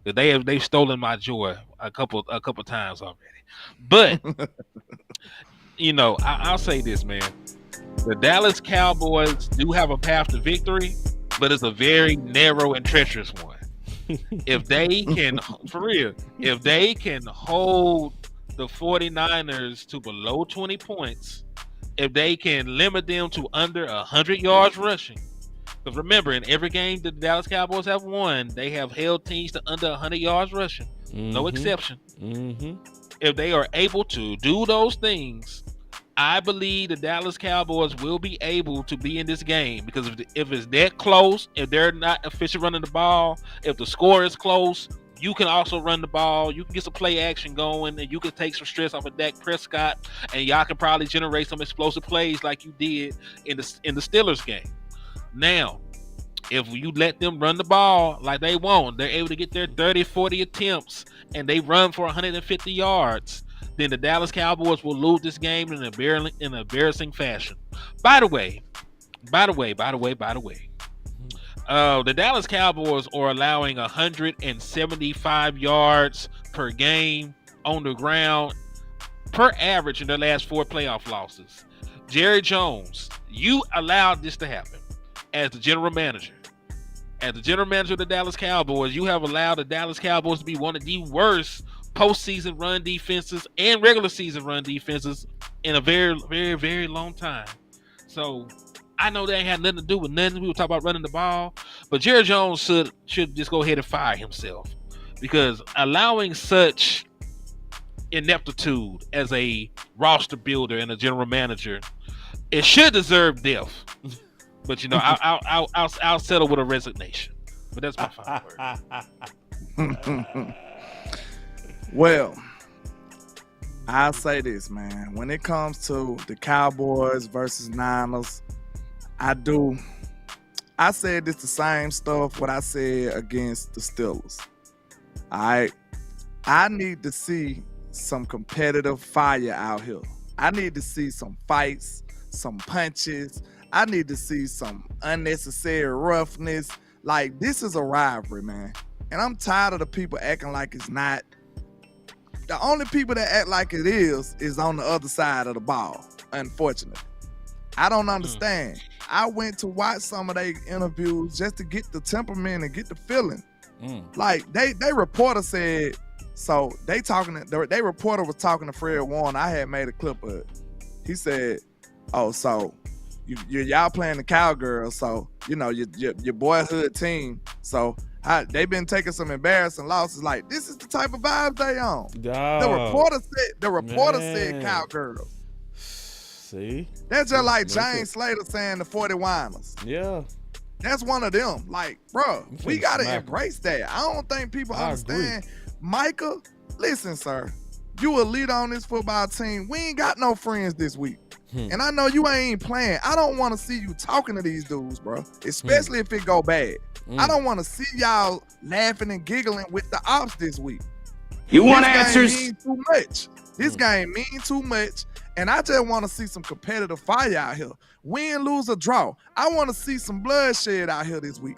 That they've stolen my joy a couple times already. But you know, I'll say this, man. The Dallas Cowboys do have a path to victory, but it's a very narrow and treacherous one. If they can, for real, if they can hold the 49ers to below 20 points, if they can limit them to under 100 yards rushing. Because remember, in every game the Dallas Cowboys have won, they have held teams to under 100 yards rushing. No exception. If they are able to do those things, I believe the Dallas Cowboys will be able to be in this game. Because if it's that close, if they're not efficient running the ball, if the score is close, you can also run the ball. You can get some play action going, and you can take some stress off of Dak Prescott, and y'all can probably generate some explosive plays like you did in the Steelers game. Now, if you let them run the ball like they want, they're able to get their 30, 40 attempts, and they run for 150 yards, then the Dallas Cowboys will lose this game in an embarrassing fashion. By the way, the Dallas Cowboys are allowing 175 yards per game on the ground per average in their last 4 playoff losses. Jerry Jones, you allowed this to happen as the general manager. As the general manager of the Dallas Cowboys, you have allowed the Dallas Cowboys to be one of the worst postseason run defenses and regular season run defenses in a very, very, very long time. So I know that ain't had nothing to do with nothing. We were talking about running the ball, but Jerry Jones should just go ahead and fire himself, because allowing such ineptitude as a roster builder and a general manager, it should deserve death. But I'll settle with a resignation. But that's my final word. Well, I'll say this, man. When it comes to the Cowboys versus Niners, I said this the same stuff what I said against the Steelers. All right. I need to see some competitive fire out here. I need to see some fights, some punches. I need to see some unnecessary roughness. Like, this is a rivalry, man. And I'm tired of the people acting like it's not. The only people that act like it is on the other side of the ball, unfortunately. I don't understand. I went to watch some of their interviews just to get the temperament and get the feeling. Like, they reporter said, so they reporter was talking to Fred Warner. I had made a clip of it. He said, oh, so y'all playing the Cowgirls, so your boyhood team, so they've been taking some embarrassing losses. Like, this is the type of vibes they on. The reporter said Cowgirls. See, that's just like James Slater saying the 40 Winers. Yeah, that's one of them. Like, bro, we gotta embrace that. I don't think people understand. Micah, listen, sir, you a leader on this football team. We ain't got no friends this week. And I know you ain't playing. I don't want to see you talking to these dudes, bro, especially if it go bad. I don't want to see y'all laughing and giggling with the ops this week. You want answers? Mean too much. This game mean too much, and I just want to see some competitive fire out here. Win, lose, or draw. I want to see some bloodshed out here this week.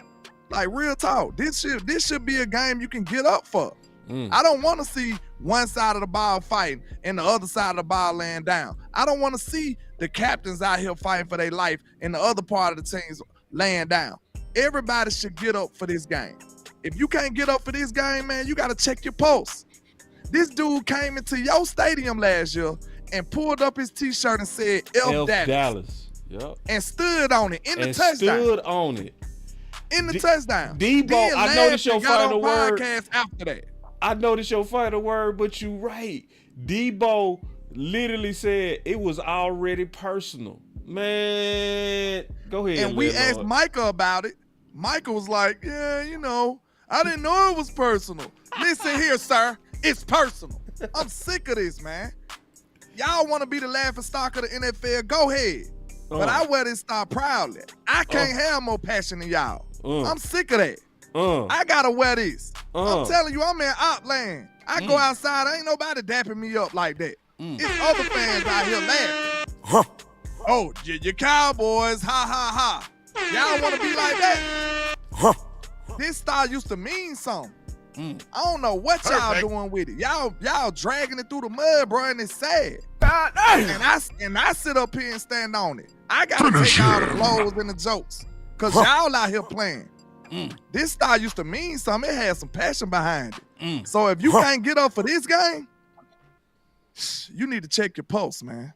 Like, real talk. This should be a game you can get up for. I don't want to see one side of the ball fighting and the other side of the ball laying down. I don't want to see the captains out here fighting for their life and the other part of the teams laying down. Everybody should get up for this game. If you can't get up for this game, man, you got to check your pulse. This dude came into your stadium last year and pulled up his T-shirt and said, F Dallas. Yep. And stood on it in the touchdown. Stood on it. In the touchdown. Debo, I noticed your final word. After that. I noticed your final word, but you right. Debo literally said it was already personal. Man, go ahead. And we asked Micah about it. Micah was like, yeah, I didn't know it was personal. Listen here, sir. It's personal. I'm sick of this, man. Y'all want to be the laughing stock of the NFL? Go ahead. But I wear this star proudly. I can't have more passion than y'all. I'm sick of that. I gotta wear this. I'm telling you, I'm in op land. I go outside, ain't nobody dapping me up like that. It's other fans out here laughing. Oh, your Cowboys, ha ha ha. Y'all want to be like that? This star used to mean something. I don't know what y'all doing with it. Y'all dragging it through the mud, bro, and it's sad. And I sit up here and stand on it. I gotta take all the blows and the jokes, cause y'all out here playing. This style used to mean something. It had some passion behind it. So if you can't get up for this game, you need to check your pulse, man.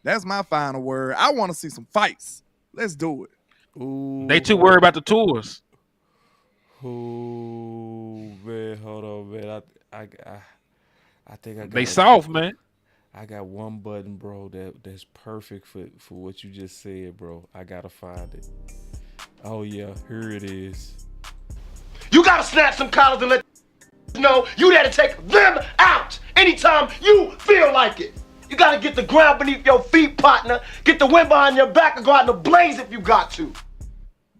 That's my final word. I want to see some fights. Let's do it. Ooh. They too worried about the tours. Oh man, hold on, man. I think I got they soft, man. I got one button, bro, that's perfect for what you just said, bro. I gotta find it. Oh yeah, here it is. You gotta snap some collars and let know you there to take them out anytime you feel like it. You gotta get the ground beneath your feet, partner. Get the wind behind your back and go out in the blaze if you got to.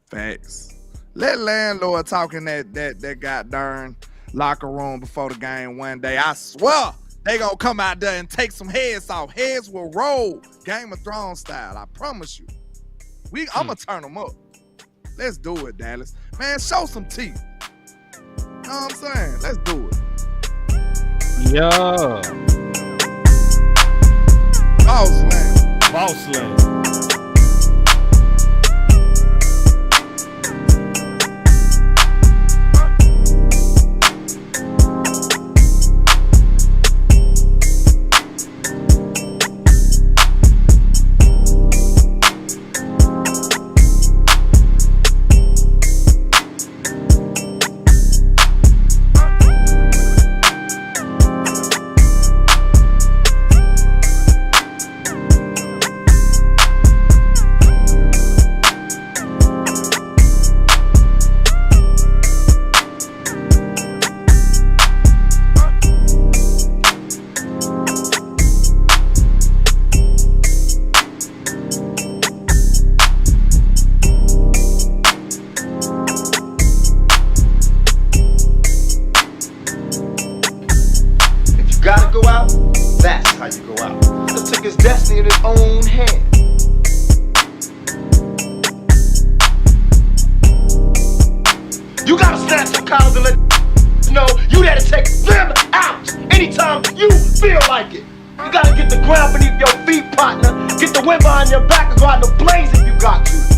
Facts. Let Landlord talk in that goddamn locker room before the game one day. I swear they gonna come out there and take some heads off. Heads will roll, Game of Thrones style. I promise you. I'm gonna turn them up. Let's do it, Dallas. Man, show some teeth. You know what I'm saying? Let's do it. Yeah. Boss, man. Boss Lane. Gotta go out, that's how you go out. He took his destiny in his own hand. You gotta snatch some collars and let know you there to take them out anytime you feel like it. You gotta get the ground beneath your feet, partner. Get the wind behind your back and go out in the blaze if you got to.